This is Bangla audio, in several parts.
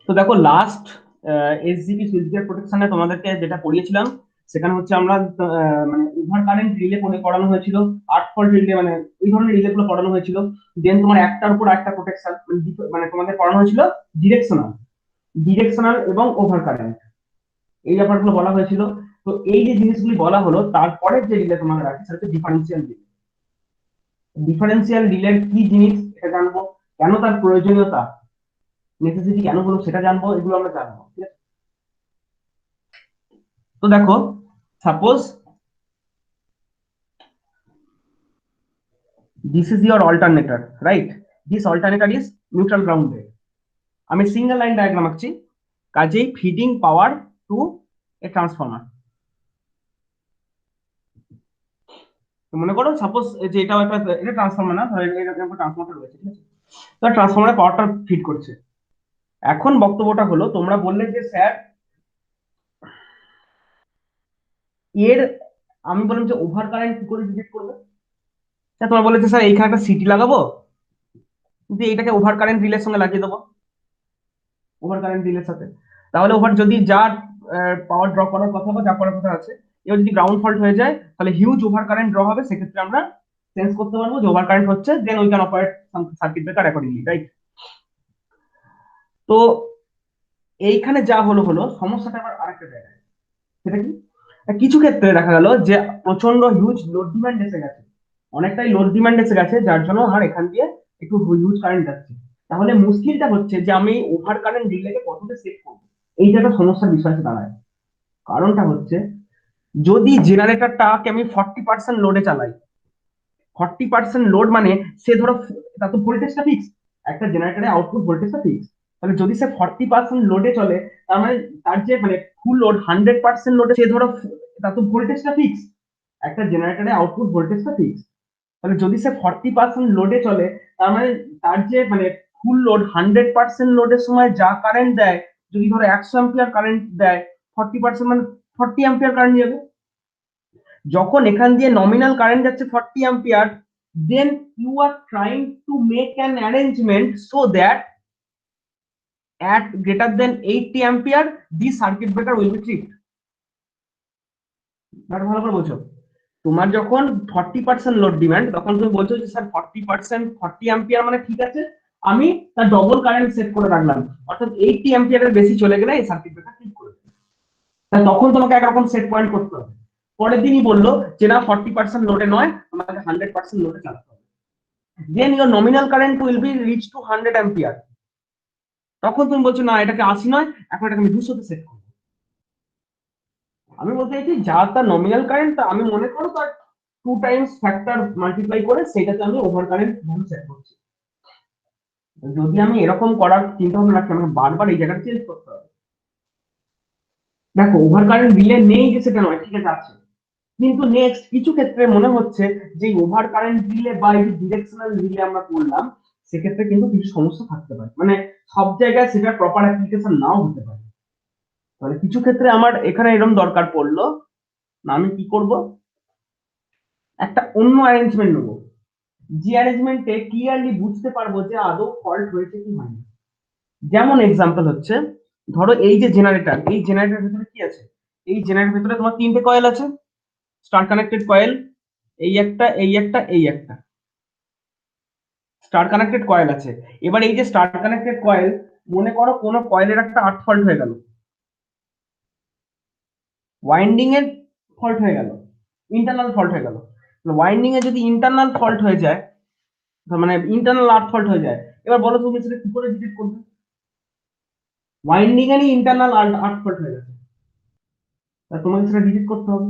তো দেখো লাস্ট এসজিপি সুইচ গিয়ার প্রোটেকশনে তোমাদেরকে যেটা পড়িয়েছিলাম, সেখানে হচ্ছে আমরা মানে ওভার কারেন্ট রিলে পড়ানো হয়েছিল, 8 ভোল্ট রিলে, মানে এই ধরনের রিলে গুলো পড়ানো হয়েছিল। দেন তোমার একটার উপর একটা প্রোটেকশন, মানে তোমাদের পড়ানো হয়েছিল ডিরেকশনাল, এবং ওভার কারেন্ট, এই ব্যাপারগুলো বলা হয়েছিল। তো এই যে জিনিসগুলি বলা হলো, তারপরে যে রিলে তোমাদের আছে সেটা হচ্ছে ডিফারেন্সিয়াল রিলে। ডিফারেন্সিয়াল রিলের কি জিনিস সেটা জানবো, কেন তার প্রয়োজনীয়তা, নেসেসিটি কেন হলো সেটা জানবো, এগুলো আমরা জানবো, ঠিক আছে? তো দেখো, suppose this is your alternator, right? This alternator is neutral grounded. আমি সিঙ্গেল লাইন ডায়াগ্রাম আঁকছি, কাজেই ফিডিং পাওয়ার টু এ ট্রান্সফরমার। তো মনে করো সাপোজ যে এটা ট্রান্সফরমার না, ধরো এরকম একটা ট্রান্সফরমার রয়েছে, ঠিক আছে? তো ট্রান্সফরমারে পাওয়ারটা ফিড করছে। এখন বক্তব্যটা হলো, তোমরা বললে যে স্যার এর, আমি বললাম যে ওভার কারেন্ট কি করে ডিটেক্ট করবে? স্যার তোমরা বলেছে স্যার এইখানে একটা সিটি লাগাবো, কিন্তু এটাকে ওভার কারেন্ট রিলের সঙ্গে লাগিয়ে দেবো, ওভার কারেন্ট রিলের সাথে। তাহলে ওভার যদি যা পাওয়ার ড্র করার কথা বা যা করার কথা আছে, এবার যদি গ্রাউন্ড ফল্ট হয়ে যায় তাহলে হিউজ ওভার কারেন্ট ড্র হবে, সেক্ষেত্রে আমরা সেন্স করতে পারবো যে ওভার কারেন্ট হচ্ছে, then we can operate circuit breaker accordingly, right? তো এইখানে যা হলো হলো, সমস্যাটা আবার আরেকটা জায়গায়। সেটা কি? কিছু ক্ষেত্রে দেখা গেল যে প্রচন্ড হিউজ লোড ডিমান্ড এসে গেছে, অনেকটাই লোড ডিমান্ড এসে গেছে, যার জন্য আমার এখান দিয়ে একটু হিউজ কারেন্ট যাচ্ছে। তাহলে মুশকিলটা হচ্ছে যে আমি ওভার কারেন্ট রিলেকে কতটা সেট করবো, এইটা একটা সমস্যার বিষয় এসে দাঁড়ায়। কারণটা হচ্ছে, যদি জেনারেটরটাকে আমি 40% লোডে চালাই, 40% লোড মানে সে ধরো, তার তো ভোল্টেজটা ফিক্স, একটা জেনারেটরের আউটপুট ভোল্টেজটা ফিক্স। তাহলে যদি সে 40% লোডে চলে, তার মানে তার যে মানে ফুল লোড 100% লোডে সে ধরো, তার তো ভোল্টেজটা ফিক্স, একটা জেনারেটরের আউটপুট ভোল্টেজটা ফিক্স। তাহলে যদি সে 40% লোডে চলে, তার মানে তার যে মানে ফুল লোড 100% লোডের সময় যা কারেন্ট দেয়, যদি ধরো 100 অ্যাম্পিয়ার কারেন্ট দেয়, 40% মানে 40 অ্যাম্পিয়ার কারেন্ট যাবে। যখন এখান দিয়ে নমিনাল কারেন্ট যাচ্ছে 40 ampere, then you are trying to make an arrangement so that at greater than 80 ampere the circuit breaker will be tripped। ভালো করে বোঝো, তোমার যখন 40% লোড ডিমান্ড, তখন তুমি বলছো যে স্যার 40%, 40 অ্যাম্পিয়ার মানে ঠিক আছে, আমি তার ডবল কারেন্ট সেট করে রাখলাম, অর্থাৎ 80 অ্যাম্পিয়ারের বেশি চলে গেলে এই সার্কিট ব্রেকার ঠিক করে দেবে। তখন তোমাকে একরকম সেট পয়েন্ট করতে হবে। পরের দিনই বললো যে না, 40% লোডে নয়, আমাকে 100% লোডে চালাতে হবে, then your nominal current will be reach to 100 ampere. তখন তুমি বলছো না, এটাকে 80 নয়, এখন এটাকে আমি 200-তে সেট করবো। আমি বলতে চাইছি, যা তার নমিনাল কারেন্ট, আমি মনে করো তার 2 টাইমস ফ্যাক্টর মাল্টিপ্লাই করে সেটাতে আমি ওভার কারেন্ট ভ্যালু সেট করছি। যদি আমি এরকম করার চিন্তা ভাবনা রাখি, আমাকে বারবার এই জায়গাটা চেঞ্জ করতে হবে। দেখো, ওভার কারেন্ট রিলে নেই যে সেটা নয়, ঠিক আছে, আছে, কিন্তু নেক্সট কিছু ক্ষেত্রে মনে হচ্ছে যে ওভার কারেন্ট রিলে বা এই ডিরেকশনাল রিলে আমরা করলাম, সেক্ষেত্রে কিন্তু কিছু সমস্যা থাকতে পারে, মানে সব জায়গায় সেটা প্রপার অ্যাপ্লিকেশন নাও হতে পারে। তাহলে কিছু ক্ষেত্রে আমার এখানে এরকম দরকার পড়লো, না আমি কি করব, একটা অন্য অ্যারেঞ্জমেন্ট নেবো, যে অ্যারেঞ্জমেন্টে ক্লিয়ারলি বুঝতে পারবো যে আদৌ ফল্ট হয়েছে কি হয়নি। যেমন এক্সাম্পল হচ্ছে, ধরো এই যে জেনারেটর, এই জেনারেটরের ভিতরে কি আছে, এই জেনারেটরের ভিতরে তোমার 3টে কয়েল আছে, স্টার কানেক্টেড কয়েল, এই একটা, এই একটা, এই একটা, স্টার কানেক্টেড কয়েল আছে। এবার এই যে স্টার কানেক্টেড কয়েল, মনে করো কোনো কয়েলের একটা আর্ট ফল্ট হয়ে গেল, ওয়াইন্ডিং এর ফল্ট হয়ে গেল, ইন্টারনাল ফল্ট হয়ে গেল। ওয়াইন্ডিং এ যদি ইন্টারনাল ফল্ট হয়ে যায়, মানে ইন্টারনাল আর্ট ফল্ট হয়ে যায়, এবার বলো তুমি সেটা কি করে ডিটেক্ট করবে? ওয়াইন্ডিং এরই ইন্টারনাল আর্ট ফল্ট হয়ে গেছে, তা তোমাকে সেটা ডিটেক্ট করতে হবে।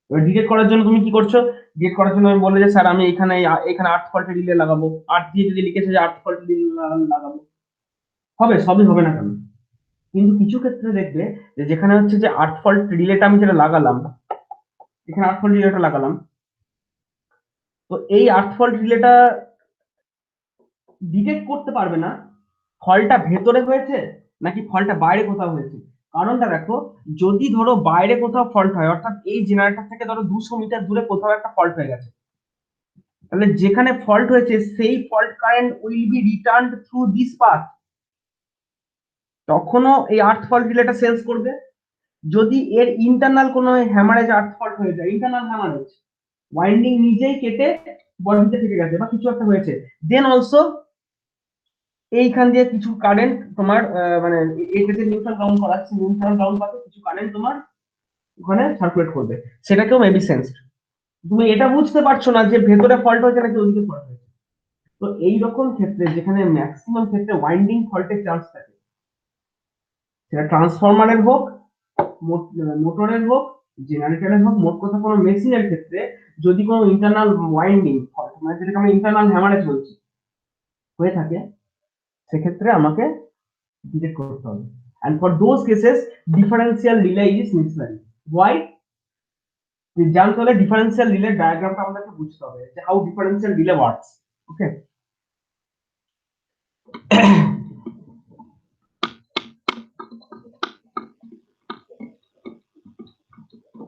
এবার ডিটেক্ট করার জন্য তুমি কি করছো? ডিটেক্ট করার জন্য আমি বললে যে স্যার আমি এখানে এখানে আর্ট ফল্টের রিলে লাগাবো, আর্ট দিয়ে যদি লিখেছে যে আর্ট ফল্টের রিলে লাগাবো, হবে, সবই হবে না কেন? কিন্তু কিছু ক্ষেত্রে দেখবে যে যেখানে হচ্ছে যে আর্ট ফল্ট রিলেটা আমি যেটা লাগালাম, এখানে আর্ট ফল্ট রিলেটা লাগালাম, তো এই আর্ট ফল্ট রিলেটা ডিটেক্ট করতে পারবে না ফলটা ভেতরে হয়েছে নাকি ফলটা বাইরে কোথাও হয়েছে। কারণটা দেখো, যদি ধরো বাইরে কোথাও ফল্ট হয়, অর্থাৎ এই জেনারেটর থেকে ধরো 200 মিটার দূরে কোথাও একটা ফল্ট হয়ে গেছে, তাহলে যেখানে ফল্ট হয়েছে সেই fault current will B returned through this path. তখনও এই আর্থ ফল্ট রিলেটা সেন্স করবে। যদি এর ইন্টারনাল কোনো হ্যামারেজ আর্থ ফল্ট হয়ে যায়, ইন্টারনাল হ্যামারেজ, ওয়াইন্ডিং নিজেই কেটে বডিতে থেকে গেছে বা কিছু একটা হয়েছে, দেন অলসো এইখান দিয়ে কিছু কারেন্ট তোমার মানে এইটা যে নিউট্রাল গ্রাউন্ড করা আছে, নিউট্রাল গ্রাউন্ড পাতে কিছু কারেন্ট তোমার ওখানে সার্কুলেট করবে, সেটাকেও মেবি সেন্স। তুমি এটা বুঝতে পারছো না যে ভেতরে ফল্ট হয়েছে নাকি ওদিকে ফল্ট হয়েছে। তো এইরকম ক্ষেত্রে যেখানে ম্যাক্সিমাম ক্ষেত্রে ওয়াইন্ডিং ফল্টের চান্স থাকে, সেটা ট্রান্সফরমারের হোক, মোটরের হোক, জেনারেটরের হোক, মোট কথা কোনো মেশিনের ক্ষেত্রে যদি কোনো ইন্টারনাল ওয়াইন্ডিং ফল্ট, মানে যেটাকে আমরা ইন্টারনাল হ্যামারেজ বলছি, হয়ে থাকে, সেক্ষেত্রে আমাকে ডিটেক্ট করতে হবে। And for those cases, differential relay is necessary. Why? জানতে হলে ডিফারেন্সিয়াল রিলে ডায়াগ্রামটা আমাদেরকে বুঝতে হবে যে হাউ ডিফারেন্সিয়াল রিলে ওয়ার্কস। ওকে,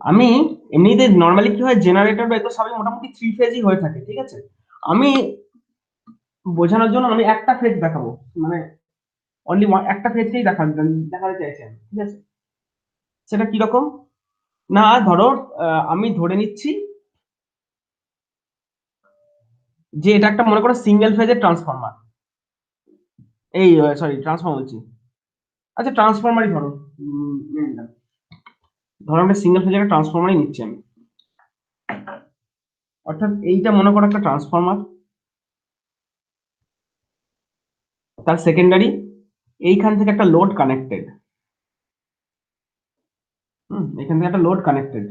আমি এমনিতে নর্মালি কি হয়, জেনারেটর বা এগুলো সবই মোটামুটি থ্রি ফেজই হয়ে থাকে, ঠিক আছে। আমি বোঝানোর জন্য আমি একটা ফেজ দেখাবো, মানে অনলি একটা ফেজকেই দেখাতে চাইছি আমি, ঠিক আছে। সেটা কিরকম, না ধরো আমি ধরে নিচ্ছি যে এটা একটা মনে করো সিঙ্গেল ফেজের ট্রান্সফরমার, এই সরি ট্রান্সফরমার বলছি, আচ্ছা ট্রান্সফরমারই ধরো, মেনে নিলাম। ধরো একটা সিঙ্গেল ফেজের একটা ট্রান্সফরমারই নিচ্ছি আমি, অর্থাৎ এইটা মনে করো একটা ট্রান্সফরমার, তার সেকেন্ডারি এইখান থেকে একটা লোড কানেক্টেড, এখান থেকে একটা লোড কানেক্টেড।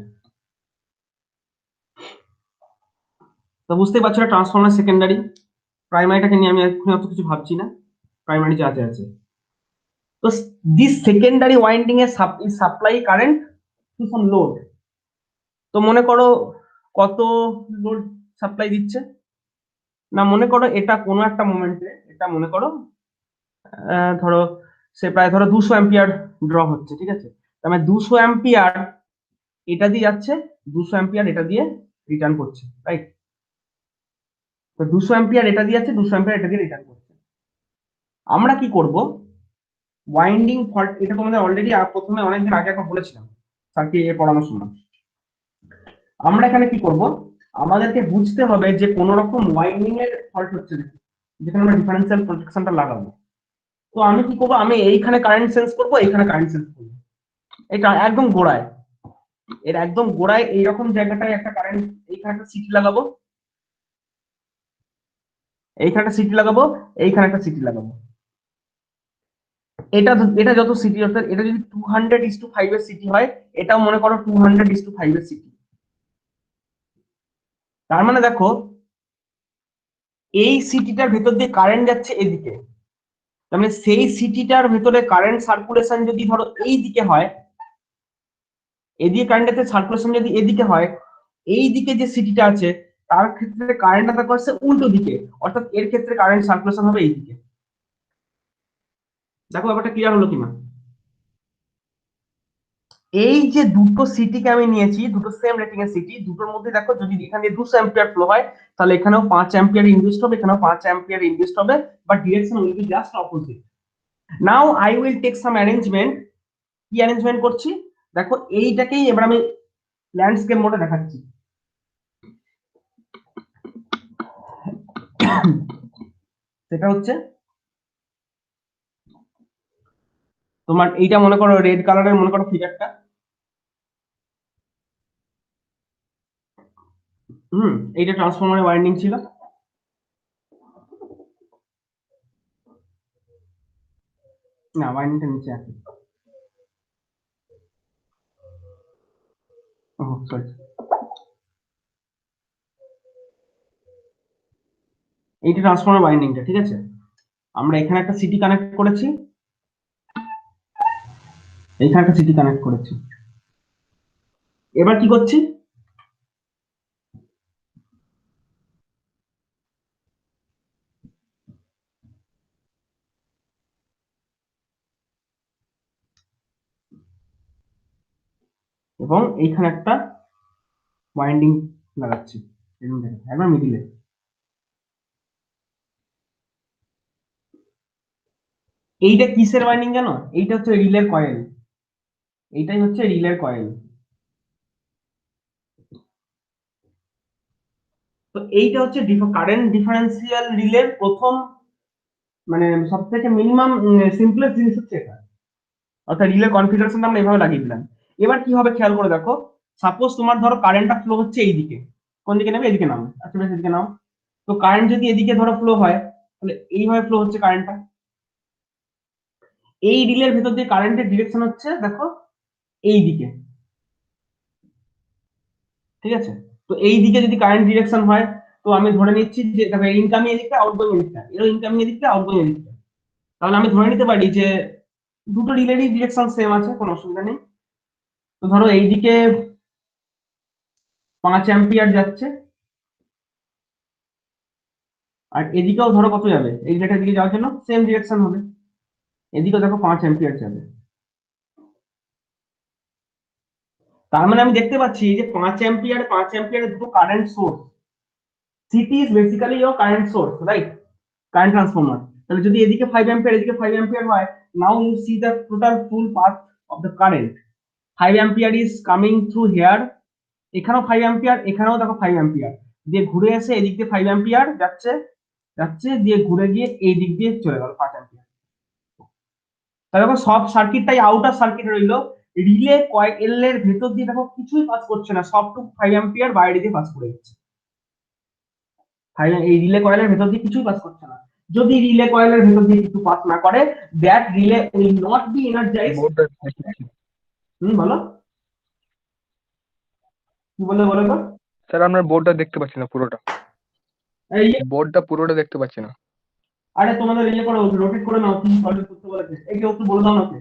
তো বুঝতেই পারছো না ট্রান্সফরমার সেকেন্ডারি, প্রাইমারিটাকে নিয়ে আমি এখন অত কিছু ভাবছি না, প্রাইমারি যা আছে আছে। তো দিস সেকেন্ডারি ওয়াইন্ডিং এ supply current to some load. তো মনে করো কত লোড সাপ্লাই দিচ্ছে, না মনে করো এটা কোনো একটা মোমেন্টে, এটা মনে করো ধরো সে প্রায় ধরো 200 অ্যাম্পিয়ার ড্র হচ্ছে, ঠিক আছে। তার মানে 200 অ্যাম্পিয়ার এটা দিয়ে যাচ্ছে, 200 অ্যাম্পিয়ার এটা দিয়ে রিটার্ন করছে, রাইট। তো 200 অ্যাম্পিয়ার এটা দিয়ে যাচ্ছে, 200 অ্যাম্পিয়ার এটা দিয়ে রিটার্ন করছে। আমরা কি করব, ওয়াইন্ডিং ফল্ট, এটা তোমাদের অলরেডি প্রথমে অনেকদিন আগে একবার বলেছিলাম স্যারকে এ পড়ানোর সময়। আমরা এখানে কি করব, আমাদেরকে বুঝতে হবে যে কোন রকম ওয়াইন্ডিং এর ফল্ট হচ্ছে নাকি, যেখানে আমরা ডিফারেন্সিয়াল প্রোটেকশনটা লাগাবো। তো আমি কি করবো, আমি এইখানে কারেন্ট সেন্স করবো, এইখানে কারেন্ট সেন্স করবো, এটা একদম গোড়ায়, এর একদম গোড়ায় এইরকম জায়গাটায় একটা কারেন্ট, এইখানে একটা সিটি লাগাবো, এইখানে একটা সিটি লাগাবো, এইখানে একটা সিটি লাগাবো। এটা এটা যত সিটি, অর্থাৎ এটা যদি 200:5 এর সিটি হয়, এটাও মনে করো 200:5 এর সিটি। তার মানে দেখো এই সিটিটার ভেতর দিয়ে কারেন্ট যাচ্ছে এদিকে, তার মানে সেই সিটিটার ভেতরে কারেন্ট সার্কুলেশন যদি ধরো এই দিকে হয়, এদিকে কারেন্টের সার্কুলেশন যদি এদিকে হয়, এই দিকে যে সিটিটা আছে তার ক্ষেত্রে কারেন্টটা করছে উল্টো দিকে, অর্থাৎ এর ক্ষেত্রে কারেন্ট সার্কুলেশন হবে এই দিকে। দেখো ব্যাপারটা ক্লিয়ার হলো কিনা। এই যে দুটো সিটিকে আমি নিয়েছি, দুটো সেম রেটিং এর সিটি, দুটোর মধ্যে দেখো যদি এখান দিয়ে 200 অ্যাম্পিয়ার ফ্লো হয়, তাহলে এখানেও 5 অ্যাম্পিয়ার ইনডিউসড হবে, এখানেও 5 অ্যাম্পিয়ার ইনডিউসড হবে, but direction will be just opposite. Now I will take some arrangement. কি অ্যারেঞ্জমেন্ট করছি, দেখো এইটাকেই এবার আমি ল্যান্ডস্কেপ মোডে দেখাচ্ছি। সেটা হচ্ছে তোমার এইটা মনে করো রেড কালারের মনে করো ফিগারটা, এইটা ট্রান্সফরমারের ওয়াইন্ডিং ছিল, না ওয়াইন্ডিংটা নিচে আছে, ও সরি, এইটা ট্রান্সফরমার ওয়াইন্ডিংটা, ঠিক আছে। আমরা এখানে একটা সিটি কানেক্ট করেছি, এইখানে একটা সিটি কানেক্ট করেছি। এবার কি করছি, এবং এইখানে একটা ওয়াইন্ডিং লাগাচ্ছি, এরকম দেখো একবার মিডিলে। এইটা কিসের ওয়াইন্ডিং জানো? এইটা হচ্ছে রিলের কয়েল, এইটাই হচ্ছে রিলের কয়েল। তো এইটা হচ্ছে কারেন্ট ডিফারেন্সিয়াল রিলের প্রথম মানে সব থেকে মিনিমাম সিম্পলেস্ট জিনিস হচ্ছে এটা। অর্থাৎ রিলে কনফিগারেশনটা আমরা এভাবে লাগিয়ে দিলাম। এবার কি হবে খেয়াল করে দেখো, সাপোজ তোমার ধরো কারেন্টটা ফ্লো হচ্ছে এইদিকে, কোন দিকে নেবে? এদিকে নাও, আচ্ছা বেশ এদিকে নাও। তো কারেন্ট যদি এদিকে ধরো ফ্লো হয়, তাহলে এইভাবে ফ্লো হচ্ছে কারেন্টটা। এই রিলের ভেতর দিয়ে কারেন্টের ডিরেকশন হচ্ছে দেখো এই দিকে, ঠিক আছে? তো এই দিকে যদি কারেন্ট ডিরেকশন হয়, তো আমি ধরে নিচ্ছি যে দেখো ইনকামিং এদিকটা, আউটগোয়িং এদিকটা, এর ইনকামিং এদিকটা, আউটগোয়িং এদিকটা। তাহলে আমি ধরে নিতে পারি যে দুটো রিলেরই ডিরেকশন সেম আছে, কোনো অসুবিধা নেই। তো ধরো এইদিকে 5 অ্যাম্পিয়ার যাচ্ছে, আর এদিকেও ধরো কত যাবে, এই রিলেটার দিকে যাওয়ার জন্য সেম ডিরেকশন হবে, এদিকেও দেখো 5 অ্যাম্পিয়ার যাবে। তার মানে আমি দেখতে পাচ্ছি যে 5 অ্যাম্পিয়ার দুটো current source, CT is basically your current source, right? Current transformer. তাহলে যদি এদিকে 5 অ্যাম্পিয়ার এদিকে 5 অ্যাম্পিয়ার হয়, now you see the total full path of the current. 5 ampere is coming through here, এখানেও 5 অ্যাম্পিয়ার, এখানেও দেখো 5 অ্যাম্পিয়ার, দিয়ে ঘুরে এসে এদিক দিয়ে 5 অ্যাম্পিয়ার যাচ্ছে, যাচ্ছে দিয়ে ঘুরে গিয়ে এই দিক দিয়ে চলে গেল 5 অ্যাম্পিয়ার। তাহলে দেখো সব সার্কিটটাই আউটার সার্কিট রইলো, রিলে কয়েলের ভেতর দিয়ে দেখো কিছুই পাস করছে না, সবটুকু 5 অ্যাম্পিয়ার বাইরে দিয়ে পাস করে যাচ্ছে। এই রিলে কয়েলের ভেতর দিয়ে কিছুই পাস করছে না। যদি রিলে কয়েলের ভেতর দিয়ে কিছু পাস না করে, that relay will not be energised. বোর্ডটা দেখাচ্ছি। বলো কি বলে, বলো তো। স্যার আমরা বোর্ডটা দেখতে পাচ্ছি না পুরোটা, এই বোর্ডটা পুরোটা দেখতে পাচ্ছি না। আরে তোমাদের ইয়ে করো, রোটেট করে নাও, কি সলভ করতে বলেছে, এই কেউ একটু বলে দাও না ওকে।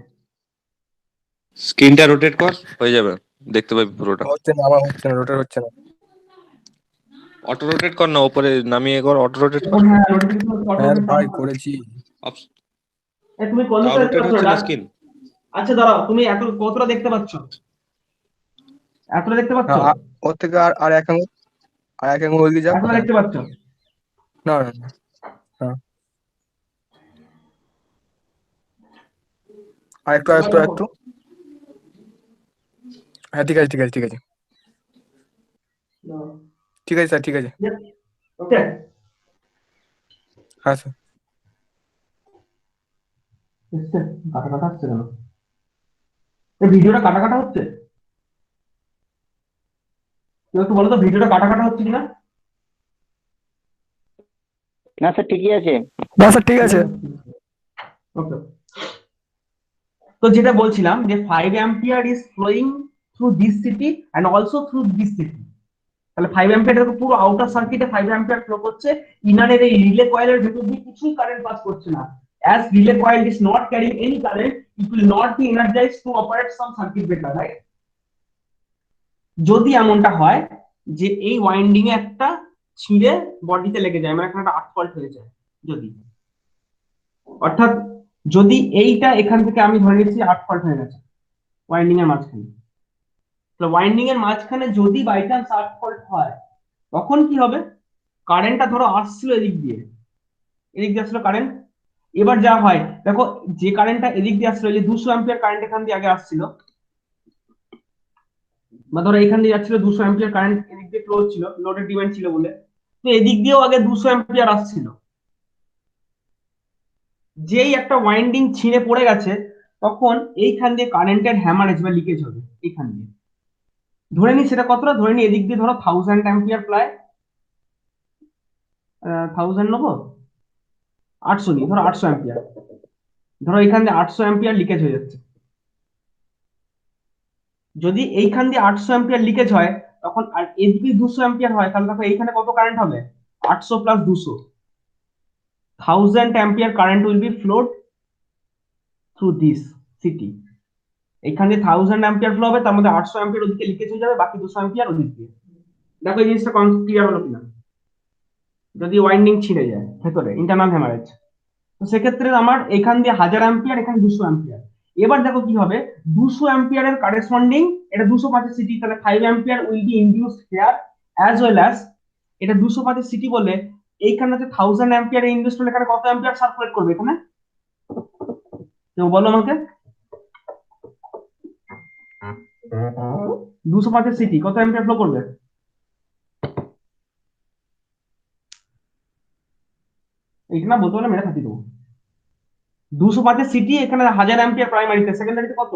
স্ক্রিনটা রোটেট কর, হয়ে যাবে, দেখতে পাবি পুরোটা। হচ্ছে না, আমার হচ্ছে না, রোটার হচ্ছে না। অটো রোটেট কর না, উপরে নামিয়ে কর, অটো রোটেট কর। হ্যাঁ রোটেট করতে, অটো হ্যাঁ রোটেট ভাই করো। করেছি। তুমি কোন তাও দিকটা দেখতে রোটেট পাচ্ছ? হচ্ছে না স্ক্রিন। আচ্ছা দাঁড়াও, তুমি এত কতটা দেখতে পাচ্ছ? এতটা দেখতে পাচ্ছ? হ্যাঁ, ওর থেকে আর আর এক আঙুল, আর এক আঙুল ওইদিকে যাও। এতটা হ্যাঁ, দেখতে পাচ্ছ? না না না, হ্যাঁ আর একটু আর এবার একটু আর দেখো। একটু। হ্যাঁ ঠিক আছে ঠিক আছে ঠিক আছে ঠিক আছে স্যার, ঠিক আছে। ওকে। হ্যাঁ স্যার। কাটা কাটা হচ্ছে কেন? এই ভিডিওটা কাটা কাটা হচ্ছে, কেউ একটু বলো তো ভিডিওটা কাটা কাটা হচ্ছে কিনা? না স্যার ঠিকই আছে। না স্যার ঠিক আছে। ওকে। তো যেটা বলছিলাম যে 5 ampere is flowing through this CT and also through this CT. তাহলে 5 অ্যাম্পিয়ার দেখো পুরো আউটার সার্কিটে 5 অ্যাম্পিয়ার ফ্লো করছে, ইনারের এই রিলে কয়েলের ভেতর দিয়ে কিছুই কারেন্ট পাস করছে না। as relay coil is not carrying any current, it will not be energized to operate some circuit breaker, right? যদি এমনটা হয় যে এই ওয়াইন্ডিং এ একটা ছিঁড়ে বডিতে লেগে যায়, মানে একটা আর্ক ফল্ট হয়ে যায়, যদি অর্থাৎ যদি এইটা এখান থেকে আমি ধরে নিচ্ছি আর্ক ফল্ট হয়ে গেছে ওয়াইন্ডিং এর মাঝখানে, তো ওয়াইন্ডিং এর মাঝখানে যদি বাই চান্স আর্ক ফল্ট হয়, তখন কি হবে? কারেন্টটা ধরো আসছিল এদিক দিয়ে, এদিক দিয়ে আসলো কারেন্ট। এবার যা হয় দেখো, যে কারেন্টটা এদিক দিয়ে আসলো, যে 200 অ্যাম্পিয়ার কারেন্ট এখান দিয়ে আগে আসছিল, বা ধরো এখান দিয়ে যাচ্ছিল 200 অ্যাম্পিয়ার কারেন্ট, এদিক দিয়ে ফ্লো ছিল, লোডের ডিমান্ড ছিল বলে, তো এদিক দিয়েও আগে 200 অ্যাম্পিয়ার আসছিল। যেই একটা ওয়াইন্ডিং ছিঁড়ে পড়ে গেছে, তখন এইখান দিয়ে কারেন্টের হ্যামারেজ বা লিকেজ হবে এইখান দিয়ে। ধরে নি সেটা কতটা, ধরে নি এদিক দিয়ে ধরো 1000 অ্যাম্পিয়ার, প্রায় 1000 নেবো, 800 নিই, ধরো 800 অ্যাম্পিয়ার, ধরো এখান দিয়ে 800 অ্যাম্পিয়ার লিকেজ হয়ে যাচ্ছে। যদি এইখান দিয়ে 800 অ্যাম্পিয়ার লিকেজ হয়, তখন আর এদিকে 200 অ্যাম্পিয়ার হয়, তাহলে দেখো এইখানে কত কারেন্ট হবে? 800 plus 200, 1000 ampere current will B flood through this city. এখান দিয়ে 1000 অ্যাম্পিয়ার ফ্লো হবে, তার মধ্যে 800 অ্যাম্পিয়ার ওদিকে লিকেজ হয়ে যাবে, বাকি 200 অ্যাম্পিয়ার ওদিক দিয়ে। দেখো এই জিনিসটা ক্লিয়ার হলো কিনা? যদি ওয়াইন্ডিং ছিঁড়ে যায় ভেতরে ইন্টারনাল হ্যামারেজ, তো সেক্ষেত্রে আমার এখান দিয়ে 1000 অ্যাম্পিয়ার, এখানে 200 অ্যাম্পিয়ার। এবার দেখো কি হবে, 200 অ্যাম্পিয়ারের কারেসপন্ডিং এটা 205 সিটি, তাহলে 5 ampere will be induced here, as well as এটা 205 সিটি বলে এইখানে যে 1000 অ্যাম্পিয়ার ইনডিউসড হলে এখানে কত অ্যাম্পিয়ার সার্কুলেট করবে এখানে? কেউ বলো আমাকে। 205-এর সিটি কত অ্যাম্পিয়ার ফ্লো করবে? এইটা না বলতে পারলে মেরে ফাটিয়ে দেবো। 205-এর সিটি এখানে 1000 অ্যাম্পিয়ার প্রাইমারিতে, সেকেন্ডারিতে কত?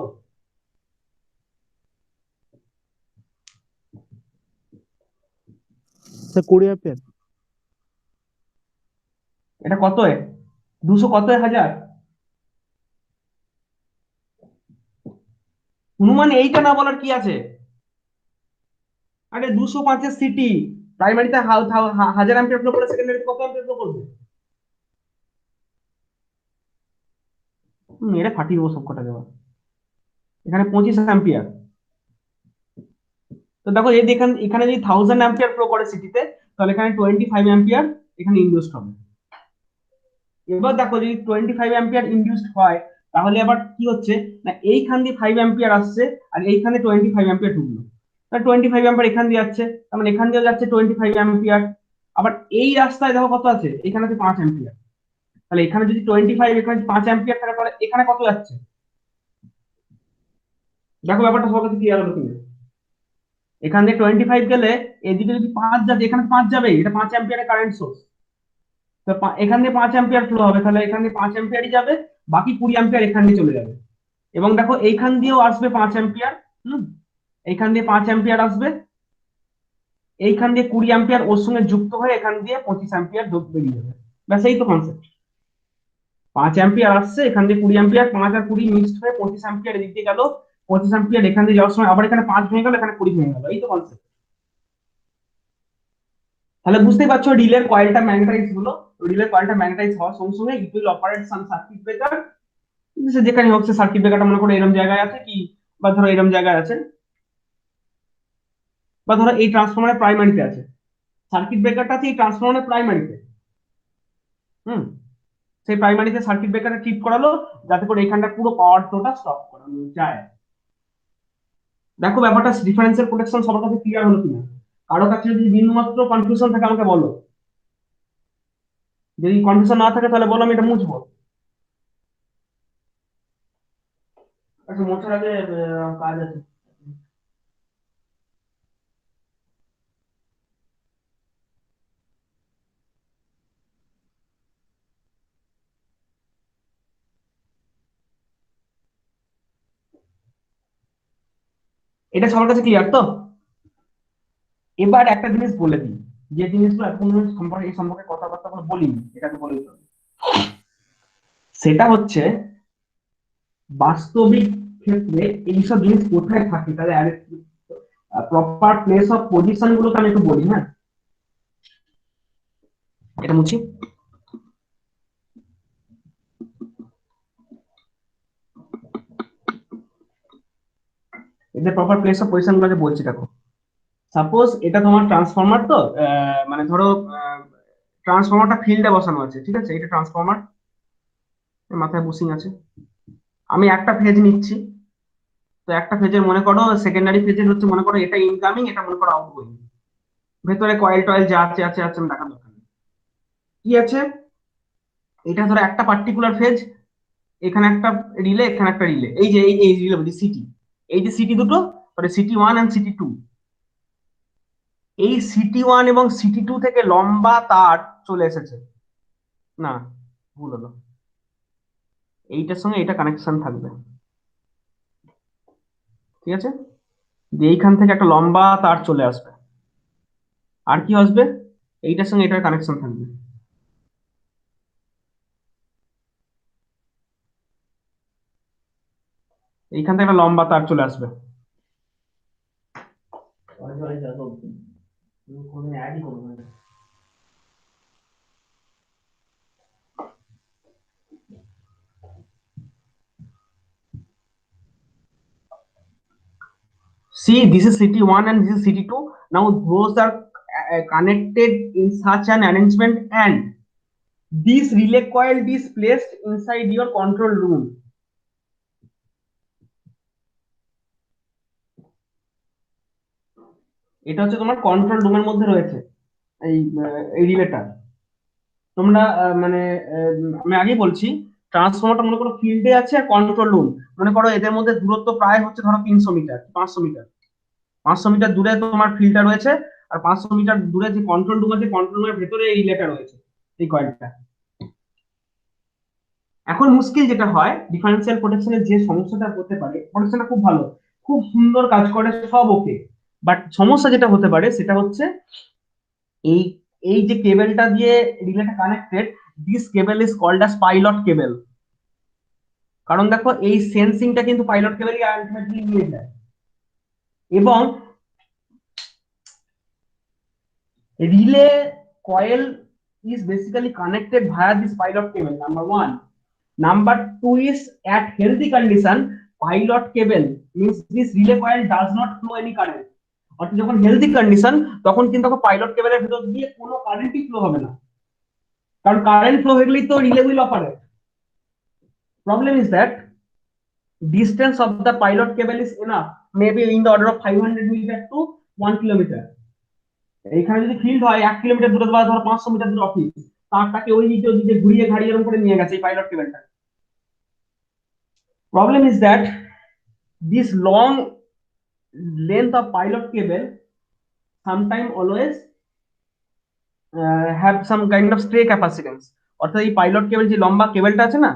Sir 20 ampere. এটা কত এ? 200 কত এ 1000? হনুমান এইটা না বলার কি আছে? আরে 205-এর সিটি প্রাইমারিতে 1000 অ্যাম্পিয়ার ফ্লো করে, সেকেন্ডারিতে কত অ্যাম্পিয়ার ফ্লো করবে? মেরে ফাটিয়ে দেবো সব কটা দেওয়া। এখানে 25 অ্যাম্পিয়ার। তো দেখো এই এখানে এখানে যদি 1000 অ্যাম্পিয়ার ফ্লো করে সিটিতে, তাহলে এখানে 25 অ্যাম্পিয়ার এখানে ইনডিউসড হবে। এবার দেখো যদি 25 অ্যাম্পিয়ার ইনডিউসড হয়, তাহলে আবার কি হচ্ছে না, এইখান দিয়ে 5 অ্যাম্পিয়ার আসছে আর এইখানে 25 অ্যাম্পিয়ার ঢুকলো। 25 অ্যাম্পিয়ার এখান দিয়ে যাচ্ছে, তার মানে এখান দিয়ে যাচ্ছে 25 অ্যাম্পিয়ার। আবার এই রাস্তায় দেখো কত আছে, এখানে আছে 5 অ্যাম্পিয়ার। তাহলে এখানে যদি 25 এখানে 5 অ্যাম্পিয়ার থাকে, তাহলে এখানে কত যাচ্ছে? দেখো ব্যাপারটা সবার কাছে ক্লিয়ার হলো কিনা। এখান দিয়ে 25 গেলে এদিকে যদি 5 যাবে, এখানে 5 যাবে, এটা 5 অ্যাম্পিয়ারের কারেন্ট সোর্স। তো এখান দিয়ে 5 অ্যাম্পিয়ার ফ্লো হবে, তাহলে এখান দিয়ে 5 অ্যাম্পিয়ারই যাবে, বাকি 20 অ্যাম্পিয়ার এখান দিয়ে চলে যাবে। এবং দেখো এইখান দিয়েও আসবে 5 অ্যাম্পিয়ার। হুম, এইখান দিয়ে 5 অ্যাম্পিয়ার আসবে, এইখান দিয়ে 20 অ্যাম্পিয়ার ওর সঙ্গে যুক্ত হয়ে এখান দিয়ে 25 অ্যাম্পিয়ার বেরিয়ে যাবে। ব্যাস এই তো কনসেপ্ট। 5 অ্যাম্পিয়ার আসছে, এখান দিয়ে 20 অ্যাম্পিয়ার, 5 আর 20 মিক্সড হয়ে 25 অ্যাম্পিয়ার এদিক দিয়ে গেল, 25 অ্যাম্পিয়ার এখান দিয়ে যাওয়ার সময় আবার এখানে 5 ভেঙে গেল, এখানে 20 ভেঙে গেল। এই তো কনসেপ্ট। তাহলে বুঝতেই পারছো রিলের কয়েলটা ম্যাগনেটাইজ হলো। রিলের কয়েলটা ম্যাগনেটাইজ হওয়ার সঙ্গে সঙ্গে it will operate some circuit breaker. সে যেখানে হোক, সে সার্কিট ব্রেকারটা মনে করো এরকম জায়গায় আছে কি, বা ধরো এরকম জায়গায় আছে, বা ধরো এই ট্রান্সফরমারের প্রাইমারিতে আছে। সার্কিট ব্রেকারটা আছে এই ট্রান্সফরমারের প্রাইমারিতে। হুম, সেই প্রাইমারিতে সার্কিট ব্রেকারটা ট্রিপ করালো, যাতে করে এখানটা পুরো পাওয়ার ফ্লোটা স্টপ করানো যায়। দেখো ব্যাপারটা ডিফারেন্সিয়াল প্রোটেকশন সবার কাছে ক্লিয়ার হলো কিনা? কারো কাছে যদি বিন্দুমাত্র কনফিউশন থাকে আমাকে বলো। যদি কনফিউশন না থাকে তাহলে বলো, আমি এটা মুছবো। আচ্ছা, মোছার আগে কাজ আছে। এটা সবার কাছে ক্লিয়ার তো? এবার একটা জিনিস বলে দিই, যে জিনিসগুলো এখন সম্পর্কে এই সম্পর্কে কথাবার্তা কোনো বলিনি, এটাকে বলে দিতে হবে। সেটা হচ্ছে বাস্তবিক ক্ষেত্রে এইসব জিনিস কোথায় থাকে, তাহলে প্রপার প্লেস অফ পজিশন গুলোকে আমি একটু বলি। হ্যাঁ, এটা মুছি। এদের প্রপার প্লেস অফ পজিশন গুলোকে বলছি। দেখো সাপোজ এটা তোমার ট্রান্সফরমার, তো মানে ধরো ট্রান্সফরমারটা ফিল্ডে বসানো আছে, ঠিক আছে? এটা ট্রান্সফরমার, মাথায় বুসিং আছে। আমি একটা ফেজ নিচ্ছি, তো একটা ফেজের মনে করো সেকেন্ডারি ফেজের হচ্ছে মনে করো এটা ইনকামিং, এটা মনে করো আউটগোয়িং। ভেতরে কয়েল টয়েল যা আছে আছে আছে, আমি দেখার দরকার নেই। কি আছে, এটা ধরো একটা পার্টিকুলার ফেজ, এখানে একটা রিলে, এখানে একটা রিলে, এই যে এই রিলে বলছি সিটি, এই যে সিটি দুটো, sorry CT one and CT two. এই সিটি ওয়ান এবং সিটি টু থেকে লম্বা তার চলে এসেছে। না, ভুল হলো, এইটার সঙ্গে এটা কানেকশন থাকবে, ঠিক আছে? যে এইখান থেকে একটা লম্বা তার চলে আসবে, আর কি আসবে, এইটার সঙ্গে এটার কানেকশন থাকবে। এইখান থেকে একটা লম্বা তার চলে আসবে। See, this is city 1 and this is city 2. Now those are connected in such an arrangement, and this relay coil is placed inside your control room. এটা হচ্ছে তোমার কন্ট্রোল রুমের মধ্যে রয়েছে এই এই রিলেটা। তোমরা মানে আমি আগেই বলছি, ট্রান্সফর্মারটা মনে করো ফিল্ডে আছে আর কন্ট্রোল রুম, মনে করো এদের মধ্যে দূরত্ব প্রায় হচ্ছে ধরো 300 মিটার, 500 মিটার। 500 মিটার দূরে তোমার ফিল্ডটা রয়েছে, আর 500 মিটার দূরে যে কন্ট্রোল রুম আছে, কন্ট্রোল রুমের ভেতরে এই রিলেটা রয়েছে, এই কয়েলটা। এখন মুশকিল যেটা হয় ডিফারেন্সিয়াল প্রোটেকশনের, যে সমস্যাটা হতে পারে, প্রোটেকশনটা খুব ভালো, খুব সুন্দর কাজ করে, সব ওকে, বাট সমস্যা যেটা হতে পারে সেটা হচ্ছে এই এই যে কেবলটা দিয়ে রিলেটা connected, this cable is called as pilot cable. কারণ দেখো এই সেন্সিংটা কিন্তু পাইলট কেবলই আলটিমেটলি নিয়ে যায়। এবং relay coil is basically connected via this pilot cable, number one. Number two is at healthy condition, pilot cable means this relay coil does not flow any current. অর্থাৎ যখন হেলদি কন্ডিশন তখন কিন্তু পাইলট কেবলের ভিতর দিয়ে কোনো কারেন্টই ফ্লো হবে না, কারণ কারেন্ট ফ্লো হয়ে গেলেই তো relay will operate. Problem is that distance of the pilot cable is enough, maybe in the order of 500 meter to 1 kilometer. এখানে যদি ফিল্ড হয় 1 কিলোমিটার দূরে বা ধর 500 মিটার দূরে অফিস, তারটাকে ওই দিকে ওদিকে ঘুরিয়ে ঘাড়িয়ে এরকম করে নিয়ে গেছে এই পাইলট কেবলটা। Problem is that this long length of pilot cable sometime always have some kind of stray capacitance. অর্থাৎ এই পাইলট কেবল যে লম্বা কেবলটা আছে না,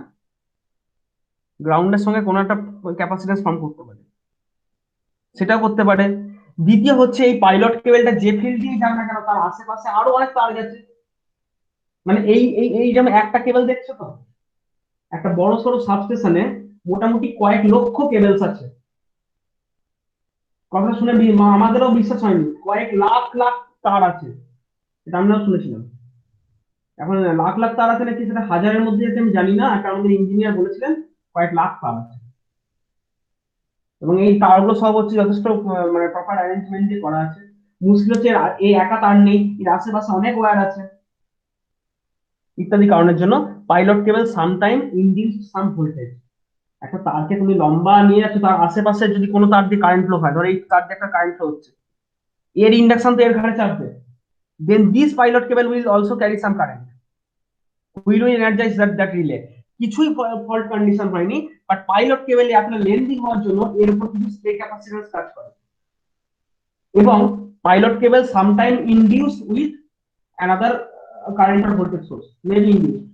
গ্রাউন্ডের সঙ্গে কোনো একটা ক্যাপাসিটেন্স ফর্ম করতে পারে, সেটাও করতে পারে। দ্বিতীয় হচ্ছে এই পাইলট কেবলটা যে ফিল্ড দিয়ে যাবে না কেন তার আশেপাশে আরো অনেক তার গেছে। মানে এই এই এই যেমন একটা কেবল দেখছো তো, একটা বড় সড়ো সাবস্টেশনে মোটামুটি কয়েক লক্ষ কেবলস আছে। কথা শুনে আমাদেরও বিশ্বাস হয়নি, কয়েক লাখ লাখ তার আছে, এটা আমরাও শুনেছিলাম। এখন লাখ লাখ তার আছে নাকি সেটা হাজারের মধ্যে আছে আমি জানি না, একটা আমাদের ইঞ্জিনিয়ার বলেছিলেন কয়েক লাখ তার আছে। এবং এই তারগুলো সব হচ্ছে যথেষ্ট মানে প্রপার অ্যারেঞ্জমেন্ট দিয়ে করা আছে। মুশকিল হচ্ছে এই একা তার নেই, এর আশেপাশে অনেক ওয়্যার আছে, ইত্যাদি কারণের জন্য পাইলট কেবল সামটাইম ইনডিউস সাম ভোল্টেজ। একটা তারকে তুমি লম্বা নিয়ে যাচ্ছ, তার আশেপাশে যদি কোনো তার দিয়ে কারেন্ট ফ্লো হয়, ধরো এই তার দিয়ে একটা কারেন্ট ফ্লো হচ্ছে, এর ইন্ডাকশন তো এর ঘাড়ে চাপবে, then this pilot cable will also carry some current, will energise that relay. কিছুই ফল্ট কন্ডিশন হয়নি, বাট পাইলট কেবল এতটা লেন্দি হওয়ার জন্য এর উপর কিছু স্ট্রে ক্যাপাসিট্যান্স কাজ করে। এবং pilot cable sometime induce with another current or voltage source may be induced.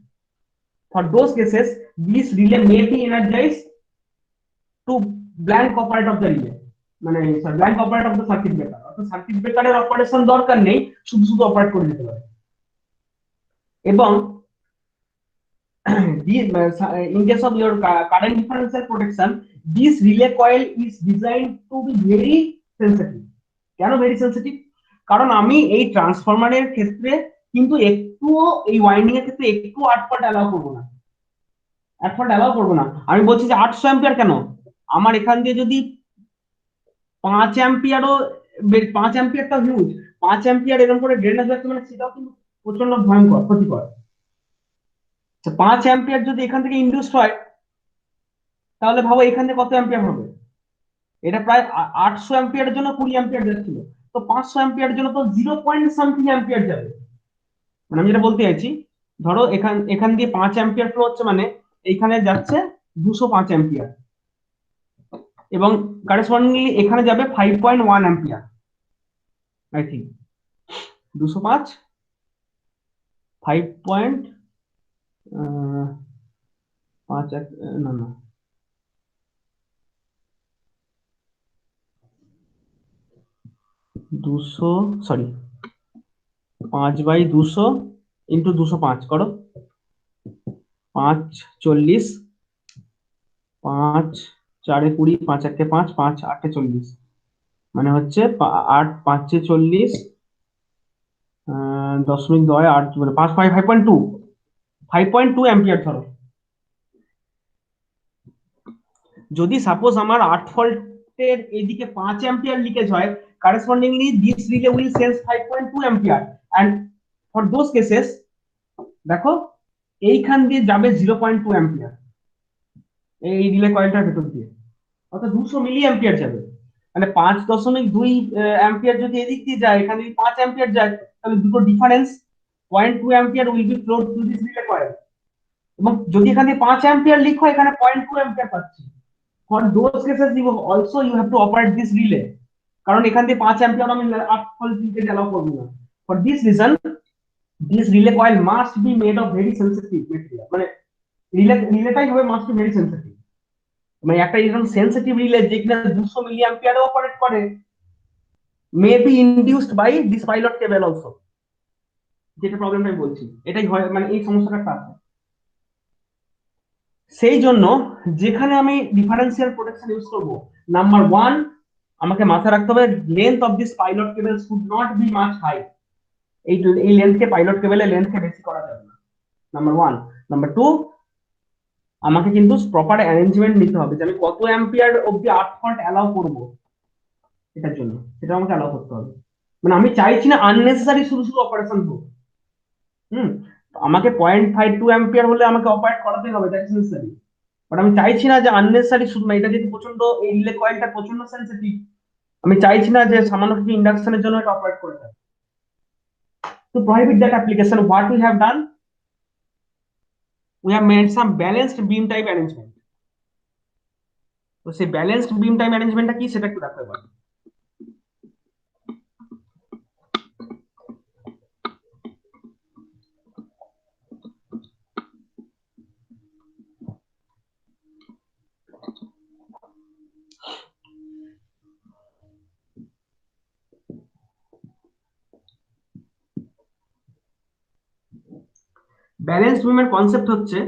For those cases, this relay may be energized to blank operate of the relay, মানে blank operate of the circuit breaker, অর্থাৎ সার্কিট ব্রেকারের অপারেশন দরকার নেই, শুধু শুধু অপারেট করে দিতে পারে। এবং in case of your current differential protection, this relay coil is designed to be very sensitive. কেন ভেরি সেনসিটিভ? কারণ আমি এই ট্রান্সফরমারের ক্ষেত্রে কিন্তু একটুও এই ওয়াইন্ডিং এর ক্ষেত্রে একটু আটফল্ট অ্যালাউ করবো না, আটফল্ট অ্যালাউ করবো না। আমি বলছি যে 800 অ্যাম্পিয়ার কেন, আমার এখান দিয়ে যদি 5 অ্যাম্পিয়ারও, 5 অ্যাম্পিয়ারটা হিউজ, 5 অ্যাম্পিয়ার এরকম করে ড্রেনেজ হচ্ছে, মানে সেটাও কিন্তু প্রচন্ড ভয়ঙ্কর ক্ষতিকর। 5 অ্যাম্পিয়ার যদি এখান থেকে ইনডিউস হয়, তাহলে ভাবো এখান থেকে কত অ্যাম্পিয়ার হবে। এটা প্রায় 800 অ্যাম্পিয়ারের জন্য 20 অ্যাম্পিয়ার যাচ্ছিল, তো 500 অ্যাম্পিয়ারের জন্য তো 0.something অ্যাম্পিয়ার যাবে। মানে আমি যেটা বলতে চাইছি, ধরো এখান দিয়ে 5 অ্যাম্পিয়ার ফ্লো হচ্ছে, মানে এইখানে যাচ্ছে 205 অ্যাম্পিয়ার, এবং কারেসপন্ডিংলি এখানে যাবে 5.1 অ্যাম্পিয়ার, আই থিঙ্ক 205 5. না না 200, সরি 5/200 ইন্টু 205 করো, 5 40, 5 4 20, 5 1 5, 5 8 40, মানে হচ্ছে 8 5 40, 0.2 কি বলে 5 5.2 অ্যাম্পিয়ার ধরো। যদি সাপোজ আমার 8 ভোল্টের এদিকে 5 অ্যাম্পিয়ার লিকেজ হয়, correspondingly this relay will sense 5.2 ampere, and for those cases দেখো এইখান দিয়ে যাবে 0.2 অ্যাম্পিয়ার এই রিলে কয়েলটার ভেতর দিয়ে, অর্থাৎ 200 মিলি অ্যাম্পিয়ার যাবে। মানে 5.2 অ্যাম্পিয়ার যদি এদিক দিয়ে যায়, এখানে যদি 5 অ্যাম্পিয়ার যায়, তাহলে দুটো difference 0.2 ampere will B flood through this relay coil, এবং যদি এখান থেকে 5 অ্যাম্পিয়ার লিক হয় এখানে 0.2 অ্যাম্পিয়ার পাচ্ছি। For those cases you have to operate this relay, কারণ এখান থেকে 5 অ্যাম্পিয়ার আমি 8 ভোল্ট দিতে অ্যালাউ করবো না। For this reason this relay coil must be made of very sensitive material, মানে রিলেটাই হবে মাস্ট বি ভেরি সেন্সিটিভ। মানে একটা এরকম সেন্সিটিভ রিলে যেখানে 200 মিলি অ্যাম্পিয়ারে অপারেট করে may be induced by this pilot cable also. যেটা প্রবলেমটা আমি বলছি এটাই হয়, মানে এই সমস্যাটা আছে। সেই জন্য যেখানে আমি ডিফারেন্সিয়াল প্রোটেকশন ইউজ করব, নাম্বার ওয়ান আমাকে মাথায় রাখতে হবে length of this pilot cable should not be much high. এই লেন্থকে পাইলট কেবলের লেন্থকে বেশি করা যাবে না, নাম্বার ওয়ান। নাম্বার টু, আমাকে কিন্তু প্রপার অ্যারেঞ্জমেন্ট নিতে হবে যে আমি কত অ্যাম্পিয়ার অব্দি 8 ভোল্ট অ্যালাউ করবো এটার জন্য, সেটা আমাকে অ্যালাউ করতে হবে। মানে আমি চাইছি না আননেসেসারি শুধু শুধু অপারেশন হোক। হুম, আমাকে 0.52 অ্যাম্পিয়ার হলে আমাকে অপারেট করাতে হবে, দ্যাটস নেসেসারি। বাট আমি চাইছি না যে আননেসেসারি শুধু না, এটা যেহেতু প্রচন্ড এই রিলে কয়েলটা প্রচন্ড সেন্সিটিভ, আমি চাইছি না যে সামান্য কিছু ইন্ডাকশনের জন্য এটা অপারেট করে থাকে। To prohibit that application, what we have done, we have made some balanced beam type arrangement. তো সেই ব্যালেন্সড বিম টাইম অ্যারেঞ্জমেন্টটা কি সেটা একটু দেখতে পারো। ব্যালেন্সড বিমের কনসেপ্ট হচ্ছে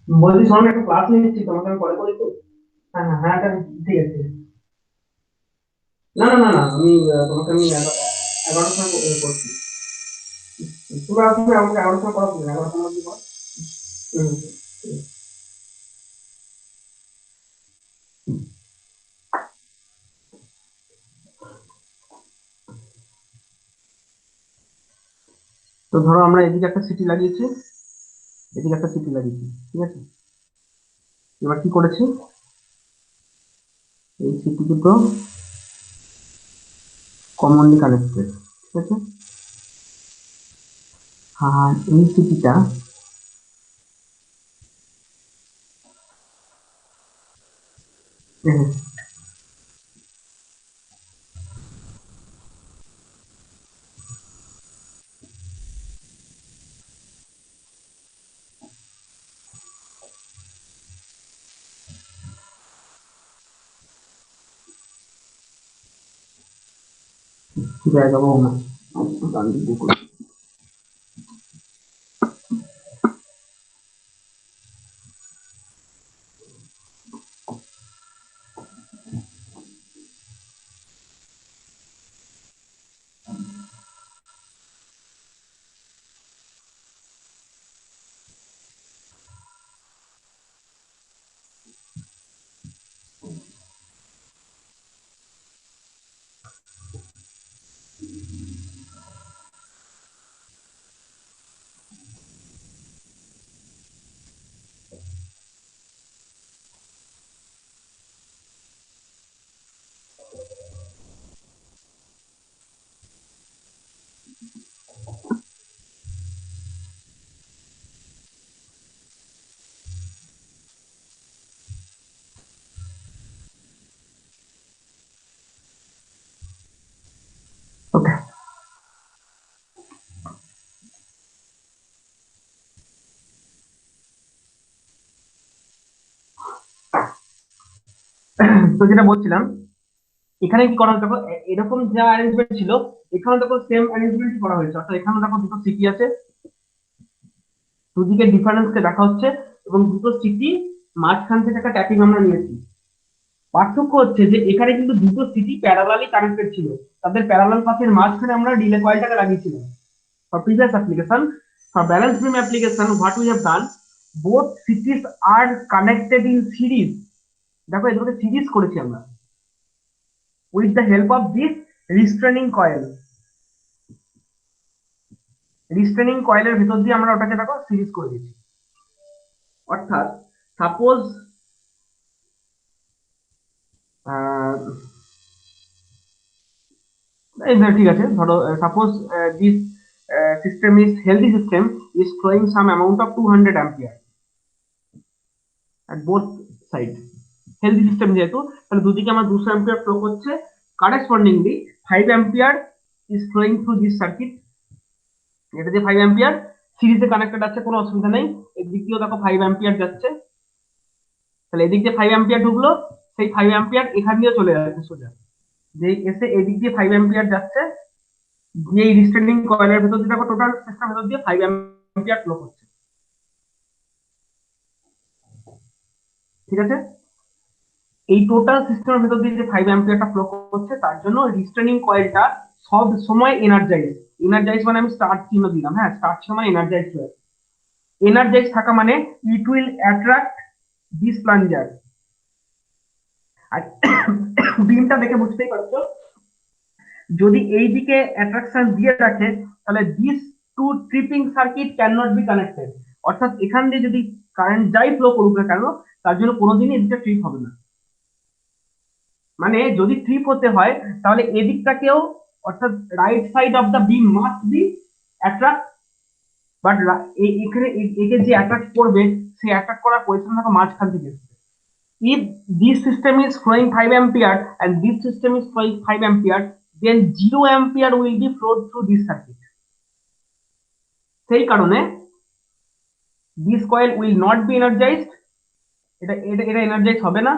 বলছি শোনো একটু ক্লাস নিচ্ছি, তোমাকে আমি পরে করি তো। হ্যাঁ হ্যাঁ হ্যাঁ ঠিক আছে। না না না না আমি তোমাকে আমি 11টার সময় করছি। তুমি আমাকে 11টার সময় করো, 11টার সময় অবধি করো। হুম, হুম। তো ধরো আমরা এদিকে একটা সিটি লাগিয়েছি, এদিকে একটা সিটি লাগিয়েছি, ঠিক আছে। এবার কি করেছি, এই সিটি দুটো কমনলি কানেক্টেড, ঠিক আছে। আর এই সিটিটা জায়গা পাবো না, ডান দিক দিয়ে করি। ওকে, তো যেটা বলছিলাম, এখানে কি করা হয়েছে দেখো, এরকম যা অ্যারেঞ্জমেন্ট ছিল এখানে দেখো সেম অ্যারেঞ্জমেন্ট করা হয়েছে, অর্থাৎ এখানে দেখো দুটো সিটি আছে, দুদিকে ডিফারেন্স কে দেখা হচ্ছে, এবং দুটো সিটি মাঝখান থেকে একটা ট্যাপিং আমরা নিয়েছি। পার্থক্য হচ্ছে যে এখানে কিন্তু দুটো সিটি প্যারালালি কানেক্টেড ছিল, তাদের প্যারালাল পাথের মাঝখানে আমরা রিলে কয়েলটাকে লাগিয়েছিলাম। For previous application, for balance beam application, what we have done, both cities are connected in series. দেখো এগুলোকে সিরিজ করেছি আমরা with the help of this restraining coil. রিস্ট্রেনিং কয়েলের ভিতর দিয়ে আমরা ওটাকে দেখো সিরিজ করে দিচ্ছি। অর্থাৎ সাপোজ ঠিক আছে, ধরো suppose this system is healthy system is flowing some amount of 200 ampere at both side. Healthy system যেহেতু, তাহলে দুদিকে আমার 200 অ্যাম্পিয়ার ফ্লো করছে, correspondingly 5 ampere is flowing through this circuit. এটা যে 5 অ্যাম্পিয়ার সিরিজে কানেক্টেড আছে, কোনো অসুবিধা নেই। এদিক দিয়েও দেখো 5 অ্যাম্পিয়ার যাচ্ছে, তাহলে এদিক দিয়ে 5 অ্যাম্পিয়ার ঢুকলো, সেই 5 অ্যাম্পিয়ার এখান দিয়ে চলে যাচ্ছে সোজা, যে এসে এদিক দিয়ে 5 অ্যাম্পিয়ার যাচ্ছে, যে এই রিস্ট্রেনিং কয়েলের ভেতর দিয়ে দেখো টোটাল সিস্টেম ভেতর দিয়ে 5 অ্যাম্পিয়ার ফ্লো করছে। ঠিক আছে, এই টোটাল সিস্টেমের ভেতর দিয়ে যে 5 অ্যাম্পিয়ারটা ফ্লো করছে, তার জন্য রিস্ট্রেনিং কয়েলটা সব সময় এনার্জাইজ। এনার্জাইজ মানে আমি স্টার্ট চিহ্ন দিলাম, হ্যাঁ, স্টার্ট চিহ্ন মানে এনার্জাইজ হয়ে, এনার্জাইজ থাকা মানে it will attract this plunger. আর বিমটা দেখে বুঝতেই পারছো, যদি এই দিকে অ্যাট্রাকশন দিয়ে রাখে তাহলে this two tripping circuit can not be connected. অর্থাৎ এখান দিয়ে যদি কারেন্ট যাই ফ্লো করুক না কেন, তার জন্য কোনোদিনই এদিকটা ট্রিপ হবে না। মানে যদি ট্রিপ হতে হয় তাহলে এদিকটাকেও, অর্থাৎ right side of the beam must be attract, but এখানে একে যে অ্যাট্রাক্ট করবে, সেই অ্যাট্রাক্ট করার পজিশন থাকা মাঝখান থেকে আসবে। If this system is flowing 5 ampere and this system is flowing 5 ampere, then 0 ampere will be flowed through this circuit. সেই কারণে this coil will not be energized, এটা এটা এটা এনার্জাইজ হবে না,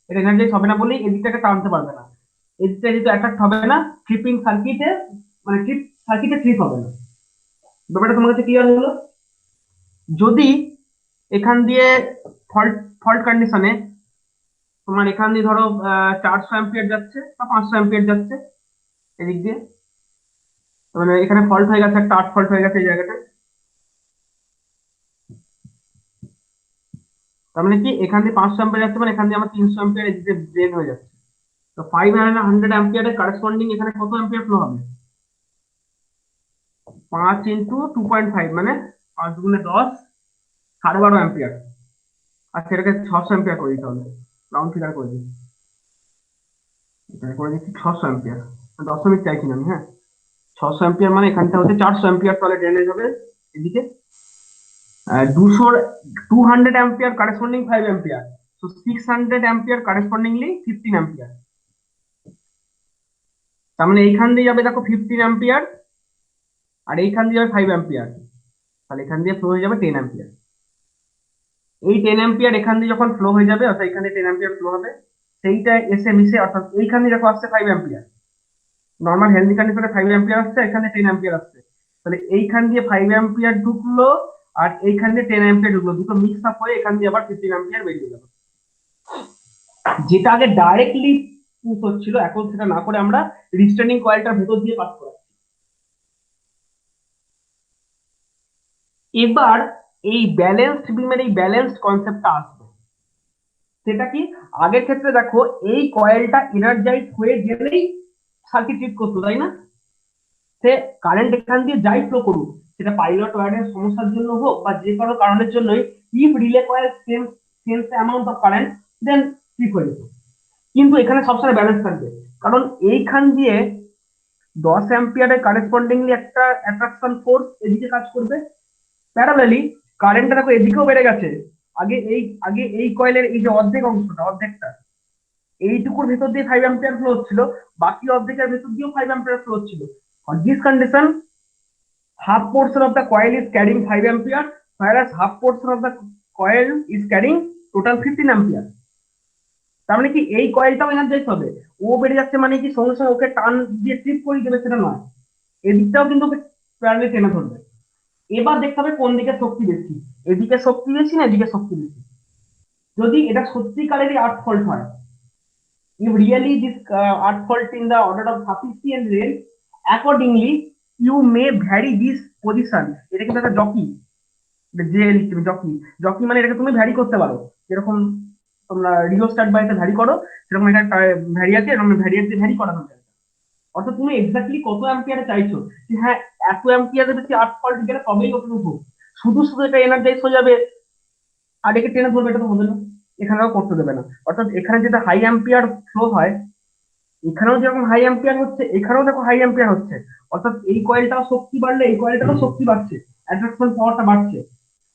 এটা এনার্জাইজ হবে না বলেই এদিকটাকে টানতে পারবে না, এদিকটা যেহেতু অ্যাট্রাক্ট হবে না, ট্রিপিং সার্কিটে, মানে ট্রিপ সার্কিটে ট্রিপ হবে না। ব্যাপারটা তোমার কাছে ক্লিয়ার হলো? যদি এখান দিয়ে ফল্ট ফল্ট কন্ডিশনে তোমার এখান দিয়ে ধরো 400 অ্যাম্পিয়ার যাচ্ছে বা 500 অ্যাম্পিয়ার যাচ্ছে এদিক দিয়ে, মানে এখানে ফল্ট হয়ে গেছে, একটা 8 ফল্ট হয়ে গেছে এই জায়গাটা, তার মানে কি এখান দিয়ে 500 অ্যাম্পিয়ার যাচ্ছে, মানে এখান দিয়ে আমার 300 অ্যাম্পিয়ার এদিকে ড্রেন হয়ে যাচ্ছে। তো 500 অ্যাম্পিয়ারের কারেসপন্ডিং এখানে কত অ্যাম্পিয়ার ফ্লো হবে? 5 ইন্টু 2.5 মানে 5 গুণে 10, 12.5 অ্যাম্পিয়ার। আর সেটাকে 600 অ্যাম্পিয়ার করে দিতে হবে, রাউন্ড ফিগার করে দিই, এখানে করে দিচ্ছি 600 অ্যাম্পিয়ার, দশমিক চাইছি না আমি, হ্যাঁ। 600 অ্যাম্পিয়ার মানে এখানটা হচ্ছে 400 অ্যাম্পিয়ার তলে ড্রেনেজ হবে এদিকে, 200 ampere corresponding 5 ampere, so 600 ampere correspondingly 15 ampere. তার মানে এইখান দিয়ে যাবে দেখো 15 অ্যাম্পিয়ার, আর এইখান দিয়ে যাবে 5 অ্যাম্পিয়ার, তাহলে এখান দিয়ে ফ্লো হয়ে যাবে 10 অ্যাম্পিয়ার। এই 10 অ্যাম্পিয়ার এখান দিয়ে যখন ফ্লো হয়ে যাবে, অর্থাৎ এখানে 10 অ্যাম্পিয়ার ফ্লো হবে, সেইটা এসে মিশে, অর্থাৎ এইখান দিয়ে দেখো আসছে 5 অ্যাম্পিয়ার, নর্মাল হেলদি কন্ডিশনে 5 অ্যাম্পিয়ার আসছে, এখানে 10 অ্যাম্পিয়ার আসছে, তাহলে এইখান দিয়ে 5 অ্যাম্পিয়ার ঢুকলো আর এইখান দিয়ে 10 অ্যাম্পিয়ার ঢুকলো, দুটো মিক্স আপ হয়ে এখান দিয়ে আবার 15 অ্যাম্পিয়ার বেরিয়ে গেল। যেটা আগে ডাইরেক্টলি পুশ হচ্ছিল, এখন সেটা না করে আমরা রিস্ট্রেনিং কয়েলটার ভেতর দিয়ে পাস করাচ্ছি। এবার এই ব্যালেন্সড বিমের এই ব্যালেন্সড কনসেপ্টটা আসবে। সেটা কি, আগের ক্ষেত্রে দেখো এই কয়েলটা এনার্জাইজ হয়ে গেলেই সার্কিট ট্রিট করতো, তাই না? সে কারেন্ট এখান দিয়ে যাই ফ্লো করুক, সেটা পাইলট ওয়্যারের সমস্যার জন্য হোক বা যে কোনো কারণের জন্যই, if relay coil sense amount of current, then trip হয়ে যেত। কিন্তু এখানে সবসময় ব্যালেন্স থাকবে, কারণ এইখান দিয়ে 10 অ্যাম্পিয়ারের কারেসপন্ডিংলি একটা অ্যাট্রাকশন ফোর্স এদিকে কাজ করবে। প্যারালালি কারেন্টটা দেখো এদিকেও বেড়ে গেছে। আগে এই কয়েলের এই যে অর্ধেক অংশটা, অর্ধেকটা এইটুকুর ভেতর দিয়ে 5 অ্যাম্পিয়ার ফ্লো হচ্ছিল, বাকি অর্ধেকের ভেতর দিয়েও 5 অ্যাম্পিয়ার ফ্লো হচ্ছিল। On this condition, half portion of the coil is carrying 5 ampere, whereas half portion of the coil is carrying total 15 ampere. তার মানে কি এই কয়েলটাও এনার্জাইজ হবে। ও বেড়ে যাচ্ছে মানে কি সঙ্গে সঙ্গে ওকে টান দিয়ে ট্রিপ করে দেবে সেটা নয়, এদিকটাও কিন্তু ওকে প্যারালালি টেনে ধরবে। এবার দেখতে হবে কোন দিকে শক্তি বেশি, এদিকে শক্তি বেশি না এদিকে শক্তি বেশি। যদি এটা সত্যিকারেরই আর্থ ফল্ট হয়, if really this earth fault in the order of sufficient range, accordingly you may vary this position. এটা কিন্তু একটা জকি, যে লিখবে জকি, জকি মানে এটাকে তুমি ভ্যারি করতে পারো, যেরকম তোমরা রিওস্ট্যাট বাড়িতে ভ্যারি করো, সেরকম এটা ভ্যারি আছে, এরকম ভ্যারিয়ার দিয়ে ভ্যারি করা হবে। অর্থাৎ তুমি এক্স্যাক্টলি কত অ্যাম্পিয়ারে চাইছো, যে হ্যাঁ এত অ্যাম্পিয়ারে বেশি আর্থ ফল্ট গেলে তবেই ওটা উঠবো, শুধু শুধু এটা এনার্জাইজ হয়ে যাবে আর একে টেনে ধরবে, এটা তো হবে না, এখানেও করতে দেবে না। অর্থাৎ এখানে যেটা হাই অ্যাম্পিয়ার ফ্লো হয়, এখানেও যেরকম হাই অ্যাম্পিয়ার হচ্ছে, এখানেও দেখো হাই অ্যাম্পিয়ার হচ্ছে। অর্থাৎ এই কয়েলটাও শক্তি বাড়লে এই কয়েলটারও শক্তি বাড়ছে, অ্যাট্রাকশন পাওয়ারটা বাড়ছে।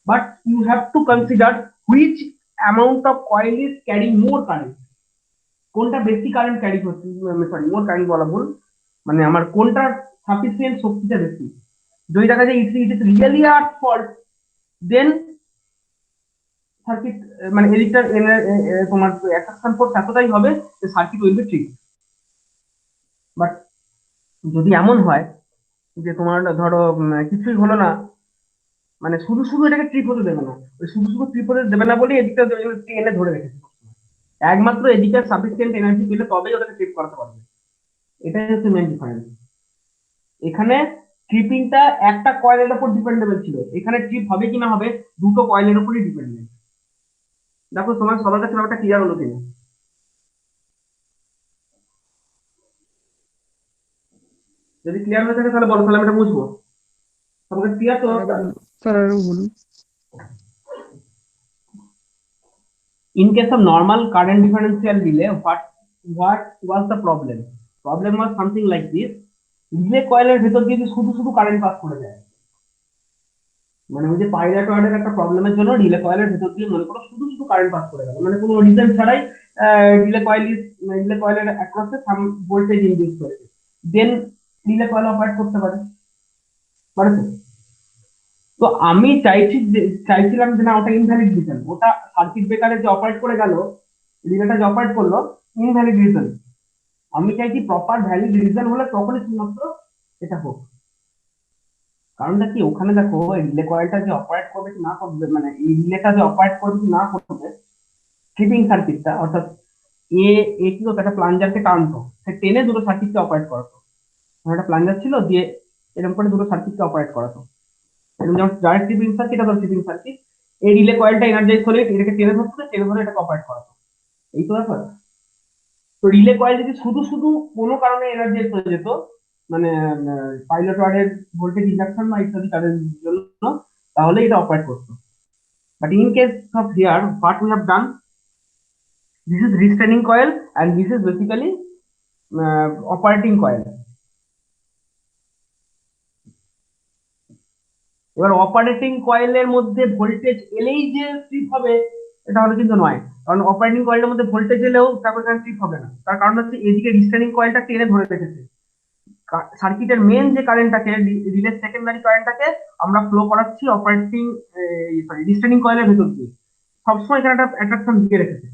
But you have to consider which amount of coil is carrying more current, কোনটা বেশি কারেন্ট ক্যারি করছে, সরি মোর কারেন্ট বলা ভুল, মানে আমার কোনটার সাফিসিয়েন্ট শক্তিটা বেশি। যদি দেখা যায় it is really earth fault, then circuit মানে এদিকটার তোমার অ্যাট্রাকশন ফোর্স এতটাই হবে যে circuit will be tripped. But যদি এমন হয় যে তোমার ধরো কিছুই হলো না, মানে শুধু শুধু এটাকে ট্রিপ হতে দেবে না, ওই শুধু শুধু ট্রিপ হতে দেবে না বলে এদিকটা টেনে ধরে রেখেছে সবসময়। একমাত্র এদিকে সাফিসিয়েন্ট এনার্জি পেলে তবেই ওটাকে ট্রিপ করাতে পারবে, এটাই হচ্ছে মেন ডিফারেন্স। এখানে ট্রিপিংটা একটা কয়েলের উপর ডিপেন্ডেবল ছিল, এখানে ট্রিপ হবে কি না হবে দুটো কয়েলের উপরই ডিপেন্ডেন্ট। দেখো তোমার সবার কাছে ব্যাপারটা ক্লিয়ার হলো কিনা? যদি ক্লিয়ার হয়ে থাকে তাহলে বলো, তাহলে আমি এটা বুঝবো। তোমাকে ক্লিয়ার তো? স্যার আরেকবার বলুন। In case of normal current differential relay, what was the problem? Problem was something like this. Relay কয়েলের ভেতর দিয়ে যদি শুধু শুধু কারেন্ট পাস করে যায়, মানে ওই যে পাইলট ওয়ার্ডের একটা প্রবলেমের জন্য রিলে কয়েলের ভেতর দিয়ে মনে করো শুধু শুধু কারেন্ট পাস করে গেল, মানে কোনো রিজন ছাড়াই রিলে কয়েলের অ্যাক্রসে সাম ভোল্টেজ ইনডিউস করেছে, দেন রিলে কয়েল অপারেট করতে পারে, পারে তো? তো আমি চাইছিলাম যে না ওটা ইনভ্যালিড রিজন, ওটা সার্কিট ব্রেকারে যে অপারেট করে গেল, রিলেটা যে অপারেট করলো, ইনভ্যালিড রিজন। আমি চাইছি প্রপার ভ্যালিড রিজন হলে তখনই শুধুমাত্র এটা হোক। কারণটা কি, ওখানে দেখো রিলে কয়েলটা যে অপারেট করবে কি না করবে, মানে এই রিলেটা যে অপারেট করবে কি না করবে, স্লিপিং সার্কিটটা, অর্থাৎ এ এ কি হতো, একটা প্লাঞ্জারকে টানতো, সে টেনে দুটো সার্কিটকে অপারেট করাতো। একটা প্লাঞ্জার ছিল, দিয়ে এরকম করে দুটো সার্কিটকে অপারেট করাতো, এরকম যেমন direct sleeping circuit are sleeping circuit. এই রিলে কয়েলটা এনার্জাইজ হলে এটাকে টেনে ধরতো, টেনে ধরে এটাকে অপারেট করাতো, এই তো ব্যাপার। তো রিলে কয়েল যদি শুধু শুধু কোনো কারণে এনার্জাইজ হয়ে যেত, মানে পাইলট ওয়ার্ডের ভোল্টেজ ইন্ডাকশন বা ইত্যাদি কারণের জন্য, তাহলে এটা অপারেট করতো। But in case of here what we have done, this is restraining coil and this is basically operating coil. এবার অপারেটিং কয়েলের মধ্যে ভোল্টেজ এলেই যে ট্রিপ হবে এটা হলে কিন্তু নয়, কারণ অপারেটিং কয়েলের মধ্যে ভোল্টেজ এলেও তারপর এখানে ট্রিপ হবে না। তার কারণ হচ্ছে এদিকে রিস্ট্রেনিং কয়েলটা টেনে ধরে রেখেছে, সার্কিটের মেন যে কারেন্টটাকে, রিলের সেকেন্ডারি কারেন্টটাকে আমরা ফ্লো করাচ্ছি অপারেটিং সরি রিস্ট্রেনিং কয়েলের ভেতর দিয়ে, সবসময় এখানে একটা অ্যাট্রাকশন দিয়ে রেখেছে।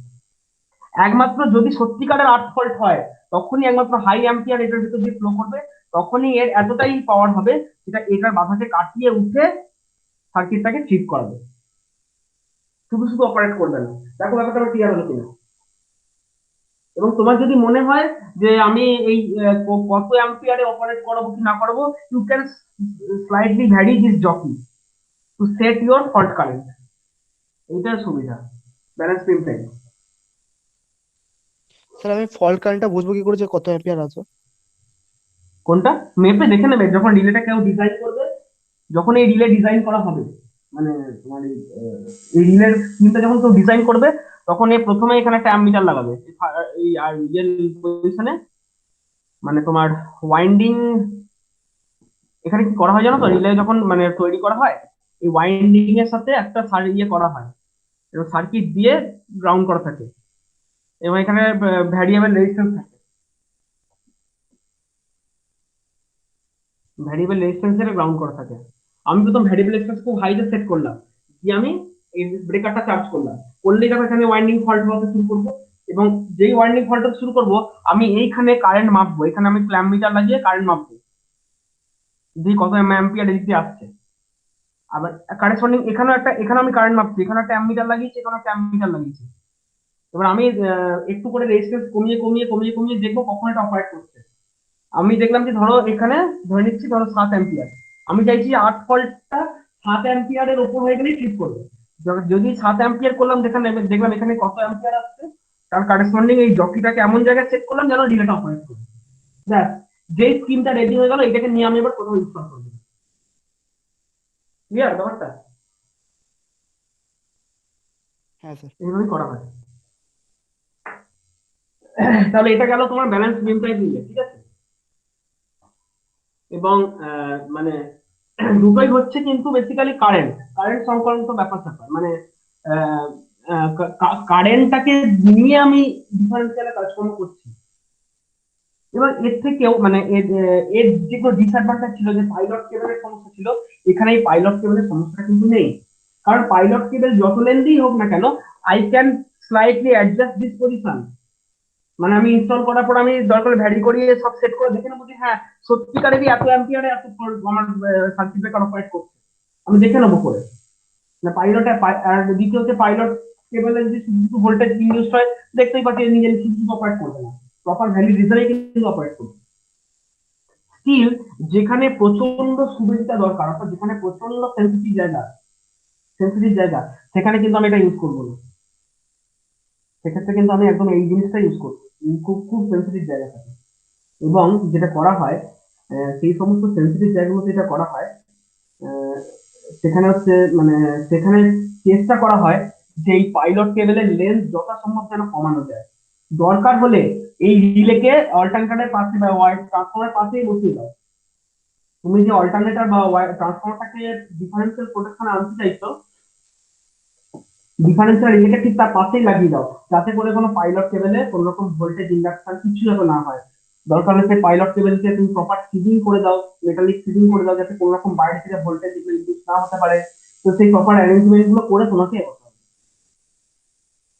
একমাত্র যদি সত্যিকারের আর্থ ফল্ট হয়, তখনই একমাত্র হাই অ্যাম্পিয়ার এটার ভিতর দিয়ে ফ্লো করবে, তখনই এর এতটাই পাওয়ার হবে যেটা এটার বাধাকে কাটিয়ে উঠে সার্কিটটাকে ঠিক করাবে, শুধু শুধু অপারেট করবে না। দেখো ব্যাপারটা আমার ক্লিয়ার হলো কিনা? এবং তোমার যদি মনে হয় যে আমি এই কত অ্যাম্পিয়ারে অপারেট করাবো কি না করাবো, you can slightly vary this jockey to set your fault current. এইটার সুবিধা ব্যালেন্স বিম টাইপ। স্যার আমি ফল্ট কারেন্টটা বুঝবো কি করে যে কত অ্যাম্পিয়ার আছে? কোনটা? মেপে দেখে নেবে যখন রিলেটা কেউ ডিজাইন করবে, যখন এই রিলে ডিজাইন করা হবে, মানে তোমার এই রিলের স্কিমটা যখন কেউ ডিজাইন করবে, তখন এই প্রথমে এখানে একটা অ্যামমিটার লাগাবে এই আর রিয়েল পজিশনে, মানে তোমার ওয়াইন্ডিং। এখানে কি করা হয় জানো তো, রিলে যখন মানে তৈরি করা হয়, এই ওয়াইন্ডিং এর সাথে একটা ইয়ে করা হয়, এবং সার্কিট দিয়ে গ্রাউন্ড করা থাকে, এবং এখানে ভ্যারিয়েবল রেজিস্ট্যান্স থাকে। ভ্যারিয়েবল রেজিস্ট্যান্সের গ্রাউন্ড করা থাকে। আমি প্রথম ভ্যারিয়েবল রেজিস্ট্যান্স খুব হাইতে সেট করলাম, দিয়ে আমি এই ব্রেকারটা চার্জ করলাম, করলেই যখন এখানে ওয়াইন্ডিং ফল্ট হতে শুরু করবো, এবং যেই ওয়াইন্ডিং ফল্ট শুরু করবো, আমি এইখানে কারেন্ট মাপবো, এখানে আমি ক্ল্যাম্প মিটার লাগিয়ে কারেন্ট মাপবো, দিয়ে কত অ্যাম্পিয়ার এদিক দিয়ে আসছে। আবার কারেসপন্ডিং এখানেও একটা, এখানে আমি কারেন্ট মাপছি, এখানে একটা অ্যাম্মিটার লাগিয়েছি, এখানে একটা অ্যাম্মিটার লাগিয়েছি। এবার আমি একটু করে রেজিস্ট্যান্স কমিয়ে কমিয়ে কমিয়ে কমিয়ে দেখবো কখন এটা অপারেট করছে। আমি দেখলাম যে ধরো এখানে ধরে নিচ্ছি ধরো 7 অ্যাম্পিয়ার, আমি চাইছি 8 ভোল্টটা 7 অ্যাম্পিয়ারের ওপর হয়ে গেলেই ট্রিপ করবে। যদি 7 অ্যাম্পিয়ার করলাম, দেখলাম দেখলাম এখানে কত অ্যাম্পিয়ার আসছে, তার কারেসপন্ডিং এই জকিটাকে এমন জায়গায় সেট করলাম যেন রিলেটা অপারেট করবে। ব্যাস, যেই স্কিমটা রেডি হয়ে গেল, এটাকে নিয়ে আমি এবার কোথাও ইনস্টল করবো। ক্লিয়ার ব্যাপারটা? হ্যাঁ স্যার। এইভাবেই করা হয়। তাহলে এটা গেল তোমার ব্যালেন্স বিম টাইপ রিলে, ঠিক আছে। এবং মানে দুটোই হচ্ছে কিন্তু বেসিক্যালি কারেন্ট কারেন্ট সংক্রান্ত ব্যাপার স্যাপার, মানে কারেন্টটাকে নিয়ে আমি ডিফারেন্সিয়ালে কাজকর্ম করছি। এবার এর থেকেও মানে এর যেগুলো ডিসঅ্যাডভান্টেজ ছিল, যে পাইলট কেবলের সমস্যা ছিল, এখানে এই পাইলট কেবলের সমস্যাটা কিন্তু নেই। কারণ পাইলট কেবল যত লেন্দি হোক না কেন, I can slightly adjust this position. মানে আমি ইনস্টল করার পর আমি দরকার ভ্যারি করিয়ে সব সেট করে দেখে নেবো যে হ্যাঁ, সত্যিকারেরই এত অ্যাম্পিয়ারে এত আমার সার্কিট ব্রেকার অপারেট করছে, আমি দেখে নেবো করে। না পাইলটে, আর দ্বিতীয় হচ্ছে পাইলট কেবলে যদি শুধু ভোল্টেজ ইউজ হয়, দেখতেই পাচ্ছি নিজে শুধু অপারেট করবে না, প্রপার ভ্যালু রিজনেই কিন্তু অপারেট করবে। স্টিল যেখানে প্রচন্ড সুবিধা দরকার, অর্থাৎ যেখানে প্রচন্ড সেন্সিটিভ জায়গা, সেখানে কিন্তু আমি এটা ইউজ করবো না। সেক্ষেত্রে কিন্তু আমি একদম এই জিনিসটা ইউজ করবো, খুব খুব সেন্সিটিভ জায়গা থাকে। এবং যেটা করা হয়, সেই সমস্ত সেন্সিটিভ জায়গাগুলোতে যেটা করা হয়, আহ, সেখানে হচ্ছে মানে সেখানে চেষ্টা করা হয় যে এই পাইলট কেবলের লেন্থ যথাসম্ভব যেন কমানো যায়। দরকার হলে এই রিলেকে অল্টারনেটরের পাশে বা ট্রান্সফর্মার পাশেই বসিয়ে দাও। তুমি যে অল্টারনেটর বা ট্রান্সফর্মারটাকে ডিফারেন্সিয়াল প্রোটেকশনে আনতে চাইছো, ডিফারেন্সিয়াল রিলেকে ঠিক তার পাশেই লাগিয়ে দাও, যাতে করে কোনো পাইলট কেবলে কোনো রকম ভোল্টেজ ইন্ডাকশন কিছু যাতে না হয়। দরকার হলে সেই পাইলট কেবলকে তুমি প্রপার ফিডিং করে দাও, মেটালিক ফিডিং করে দাও, যাতে কোনো রকম বাইরে থেকে ভোল্টেজ ইন্ডিউস না হতে পারে। তো সেই প্রপার অ্যারেঞ্জমেন্ট গুলো করে তোমাকে এগোতে হবে।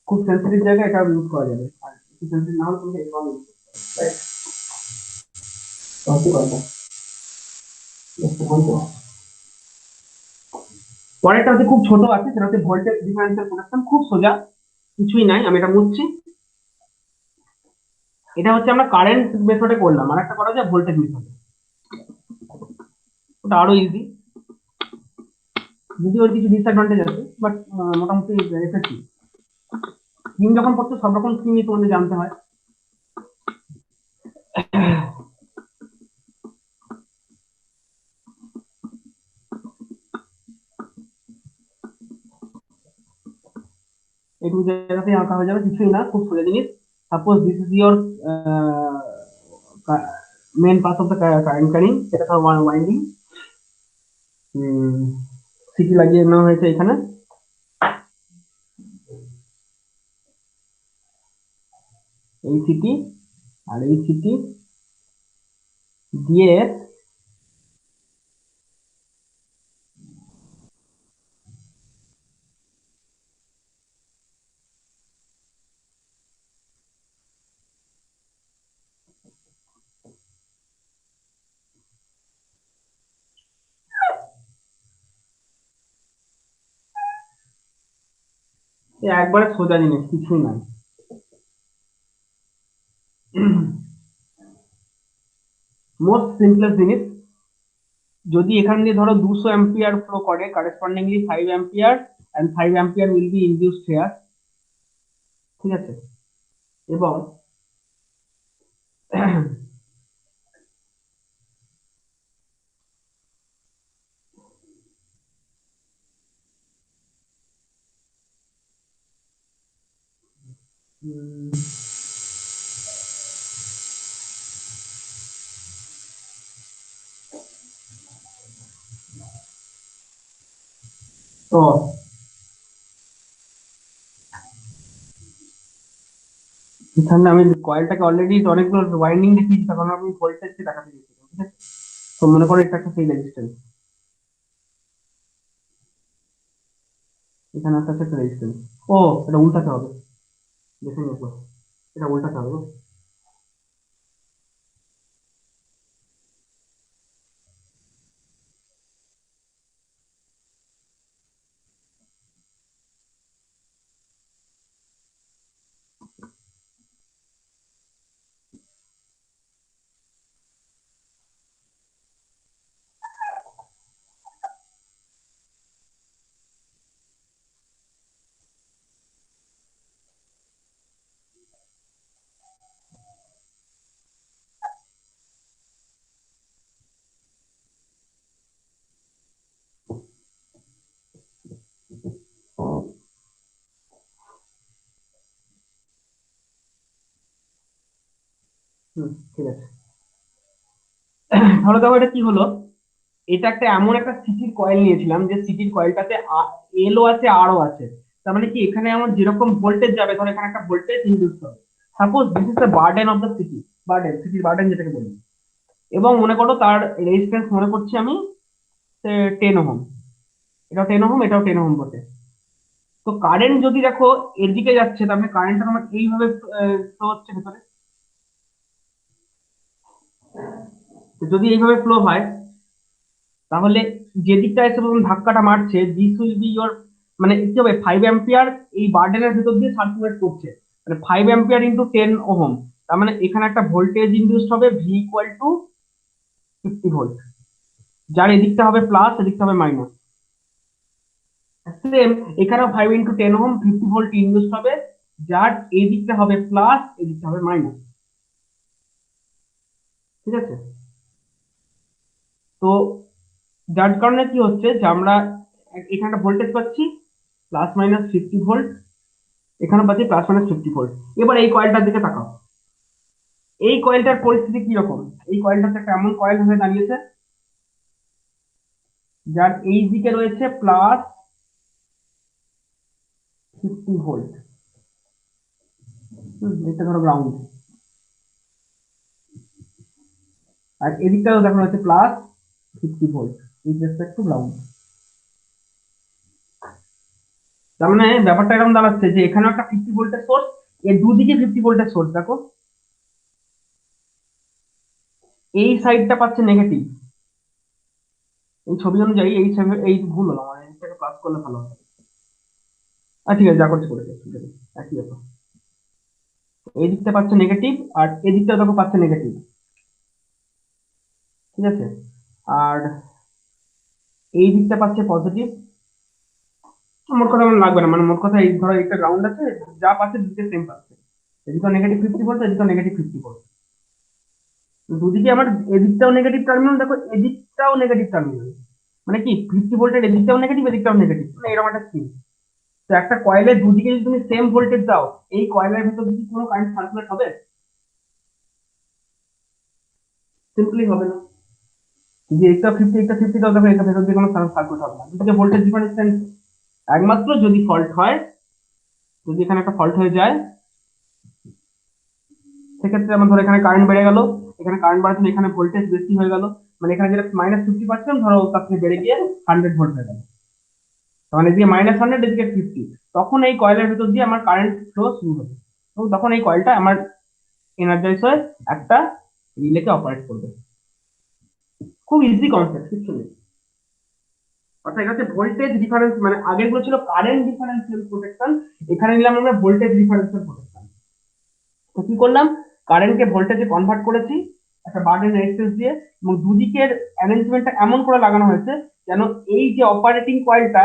খুব সেন্সিটিভ জায়গায় এটা ইউজ করা যাবে, আর সেন্সিটিভ না হলে তুমি এটা ইউজ করতে পারবে। ওকে কথা পরেরটা হচ্ছে খুব ছোট আছে, সেটা হচ্ছে ভোল্টেজ ডিফারেন্সিয়াল প্রোটেকশন, খুব সোজা, কিছুই নাই। আমি এটা মুছছি। এটা হচ্ছে আমরা কারেন্ট মেথডে করলাম, আর একটা করা যায় ভোল্টেজ মেথডে, ওটা আরো ইজি। যদি ওর কিছু ডিসঅ্যাডভান্টেজ আছে, বাট মোটামুটি এফেক্টিভ। স্কিম যখন করছো সব রকম স্কিমই তোমাদের জানতে হয়। এইটুকু জায়গাতেই আঁকা হয়ে যাবে, কিছুই না, খুব সোজা জিনিস। Suppose this is your main part of the current carrying, এটা তার ওয়াইন্ডিং। সিটি লাগিয়ে নেওয়া হয়েছে এখানে। এই সিটি আর এই সিটি দিয়ে একবারে সোজা জিনিস, কিছুই নাই। মোস্ট সিম্পলেস্ট জিনিস। যদি এখান দিয়ে ধরো 200 অ্যাম্পিয়ার ফ্লো করে, correspondingly 5 ampere and 5 ampere will be induced here, ঠিক আছে। এবং উম, তো এখানে আমি কয়েলটাকে অলরেডি অনেকগুলো ওয়াইন্ডিং দেখিয়েছি, তখন আমি ভোল্টেজ দেখাতে দিয়েছিলাম, ঠিক আছে? তো মনে করো এটা একটা সেই রেজিস্ট্যান্স, এখানে একটা রেজিস্ট্যান্স। ও, এটা উল্টাতে হবে, দেখে নিও, এটা উল্টাতে হবে। ঠিক আছে। তাহলে দেখো এটা কি হলো, এটা একটা এমন একটা সিটির কয়েল নিয়েছিলাম যে সিটির কয়েলটাতে এলও আছে আরও আছে। তার মানে কি এখানে আমার যেরকম ভোল্টেজ যাবে, ধর এখানে একটা ভোল্টেজ ইনডিউস হবে। Suppose this is the burden of the city, সিটির বার্ডেন যেটাকে বলি। এবং মনে করো তার রেজিস্ট্যান্স মনে করছি আমি 10 ওহম, এটাও 10 ওহম, এটাও 10 ওহম বটে। তো কারেন্ট যদি দেখো এদিকে যাচ্ছে, তার মানে কারেন্টটা আমার এইভাবে ফ্লো হচ্ছে ভেতরে। তো যদি এইভাবে ফ্লো হয়, তাহলে যে দিকটা এসে প্রথম ধাক্কাটা মারছে, দিস উইল বি ইয়োর, মানে কি হবে, 5 অ্যাম্পিয়ার এই বার্ডেনের ভিতর দিয়ে সার্কুলেট করছে, মানে 5 অ্যাম্পিয়ার ইন্টু 10 ওহম। তার মানে এখানে একটা ভোল্টেজ ইনডিউসড হবে ভি ইকুয়াল টু 50 ভোল্ট, যার এদিকটা হবে প্লাস, এদিকটা হবে মাইনাস। সেম এখানেও 5 × 10 ওহম 50 ভোল্ট ইনডিউসড হবে, যার এই দিকটা হবে প্লাস, এদিকটা হবে মাইনাস, ঠিক আছে? তো যার কারণে কি হচ্ছে যে আমরা এখানে একটা ভোল্টেজ পাচ্ছি +- 50 ভোল্ট, এখানে পাচ্ছি +- 50 ভোল্ট। এবার এই কয়েলটার দিকে তাকাও, এই কয়েলটার পরিস্থিতি কি রকম? এই কয়েলটা একটা এমন কয়েল হয়ে দাঁড়িয়েছে যার এই দিকে রয়েছে +50 ভোল্ট, এটা ধরো গ্রাউন্ড, আর এদিকটাও দেখো রয়েছে +50 volt with respect to ground. তার মানে ব্যাপারটা এরকম দাঁড়াচ্ছে যে এখানে একটা 50 ভোল্টের সোর্স, এর দুদিকে 50 ভোল্টের সোর্স, দেখো এই সাইডটা পাচ্ছে নেগেটিভ, এই ছবি অনুযায়ী এই ভুল হলো, মানে এটাকে প্লাস করলে ভালো হবে। ঠিক আছে, যা করছে করে যাচ্ছে, ঠিক আছে, একই ব্যাপার। এই দিকটা পাচ্ছে নেগেটিভ, আর এই দিকটা দেখো পাচ্ছে নেগেটিভ, ঠিক আছে? আর এই দিকটা পাচ্ছে পজিটিভ। মোট কথা আমার লাগবে না, মানে মোট কথা এই ধরো একটা গ্রাউন্ড আছে, যা পাচ্ছে দুদিকে সেম পাচ্ছে, এদিকে -50 ভোল্ট, এদিকে -50 ভোল্ট, দুদিকে আমার এদিকটাও নেগেটিভ টার্মিনাল, দেখো এদিকটাও নেগেটিভ টার্মিনাল, মানে কি 50 ভোল্টের এদিকটাও নেগেটিভ, এদিকটাও নেগেটিভ, মানে এরকম একটা স্কিম। তো একটা কয়েলের দুদিকে যদি তুমি সেম ভোল্টেজ দাও, এই কয়েলের ভিতর যদি কোনো কারেন্ট সার্কুলেট হবে? সিম্পলি হবে না। যে এটা 50, এটা 50 দাও, দেখো এটা ভেতর দিয়ে কোনো সার্কুলেট হবে না, দুদিকে ভোল্টেজ ডিফারেন্স। একমাত্র যদি ফল্ট হয়, যদি এখানে একটা ফল্ট হয়ে যায়, সেক্ষেত্রে আমার ধরো এখানে কারেন্ট বেড়ে গেল, এখানে কারেন্ট বাড়ার জন্য এখানে ভোল্টেজ বেশি হয়ে গেল, মানে এখানে যেটা -50 ধরো তার থেকে বেড়ে গিয়ে 100 ভোল্ট হয়ে গেল, তখন এদিকে -100, এদিকে 50, তখন এই কয়েলের ভিতর দিয়ে আমার কারেন্ট ফ্লো শুরু হবে, এবং তখন এই কয়েলটা আমার এনার্জাইজ হয়ে একটা রিলেকে অপারেট করবে। খুব ইজি কনসেপ্ট, কিছু নেই। অর্থাৎ এটা হচ্ছে ভোল্টেজ ডিফারেন্স, মানে আগের গুলো ছিল কারেন্ট ডিফারেন্সিয়াল প্রোটেকশন, এখানে নিলাম আমরা ভোল্টেজ ডিফারেন্সিয়াল প্রোটেকশন। তো কি করলাম, কারেন্টকে ভোল্টেজে কনভার্ট করেছি একটা বার্ডেন রেজিস্ট্যান্স দিয়ে, এবং দুদিকের অ্যারেঞ্জমেন্টটা এমন করে লাগানো হয়েছে যেন এই যে অপারেটিং কয়েলটা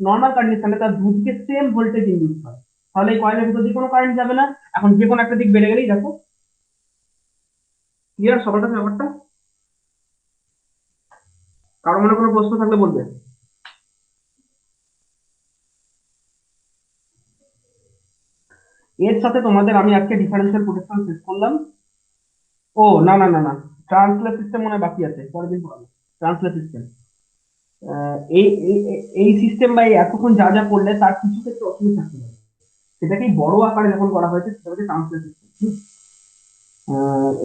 নর্মাল কন্ডিশনে তার দুদিকে সেম ভোল্টেজ ইন্ডিউস হয়, তাহলে এই কয়েলের ভিতর দিয়ে কোনো কারেন্ট যাবে না। এখন যে কোনো একটা দিক বেড়ে গেলেই দেখো, ক্লিয়ার সবার কাছে ব্যাপারটা? কারো মনে কোনো প্রশ্ন থাকলে বলবে। এর সাথে তোমাদের আমি আজকে ডিফারেন্সিয়াল প্রোটেকশন শেষ করলাম। ও না না না না, ট্রান্সলেট সিস্টেম মনে হয় বাকি আছে, পরের দিন পড়াবো ট্রান্সলেট সিস্টেম। এই সিস্টেম বা এই এতক্ষণ যা যা করলে তার কিছু ক্ষেত্রে অসুবিধা থাকতে পারে, সেটাকেই বড় আকারে যখন করা হয়েছে সেটা হচ্ছে ট্রান্সলেট সিস্টেম।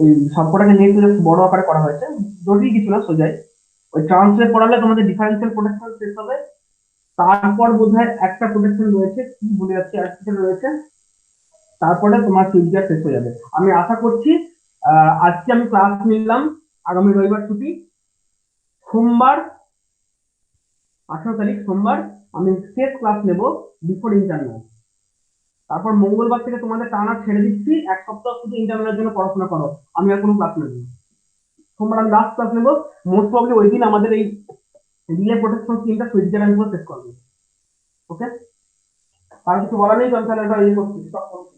এই সবকটাকে নিয়ে একটু just বড় আকারে করা হয়েছে, জটিল কিছু না, সোজাই। ওই ট্রান্সলেট পড়ালে তোমাদের ডিফারেন্সিয়াল প্রোটেকশন শেষ হবে, তারপর বোধহয় একটা প্রোটেকশন রয়েছে, কি ভুলে যাচ্ছে, একটা রয়েছে, তারপরে তোমার ফিউচার শেষ হয়ে যাবে। আমি আশা করছি আজকে আমি ক্লাস নিলাম, আগামী রবিবার ছুটি, সোমবার 18 তারিখ সোমবার আমি শেষ ক্লাস নেব বিফোর ইন্টারনাল। তারপর মঙ্গলবার থেকে তোমাদের টানা ছেড়ে দিচ্ছি, এক সপ্তাহ শুধু ইন্টারনালের জন্য পড়াশোনা করো, আমি আর কোনো ক্লাস নেব না। সোমবার আমি লাস্ট ক্লাস নেবো, মোস্ট প্রবলি ওই দিন আমাদের এই রিলে প্রোটেকশন স্কিমটা ফিজিক্যাল আমি পুরো শেষ করবো। ওকে, আর কিছু বলার নেই তো, আমি তাহলে এটা ইয়ে করছি, stop করছি।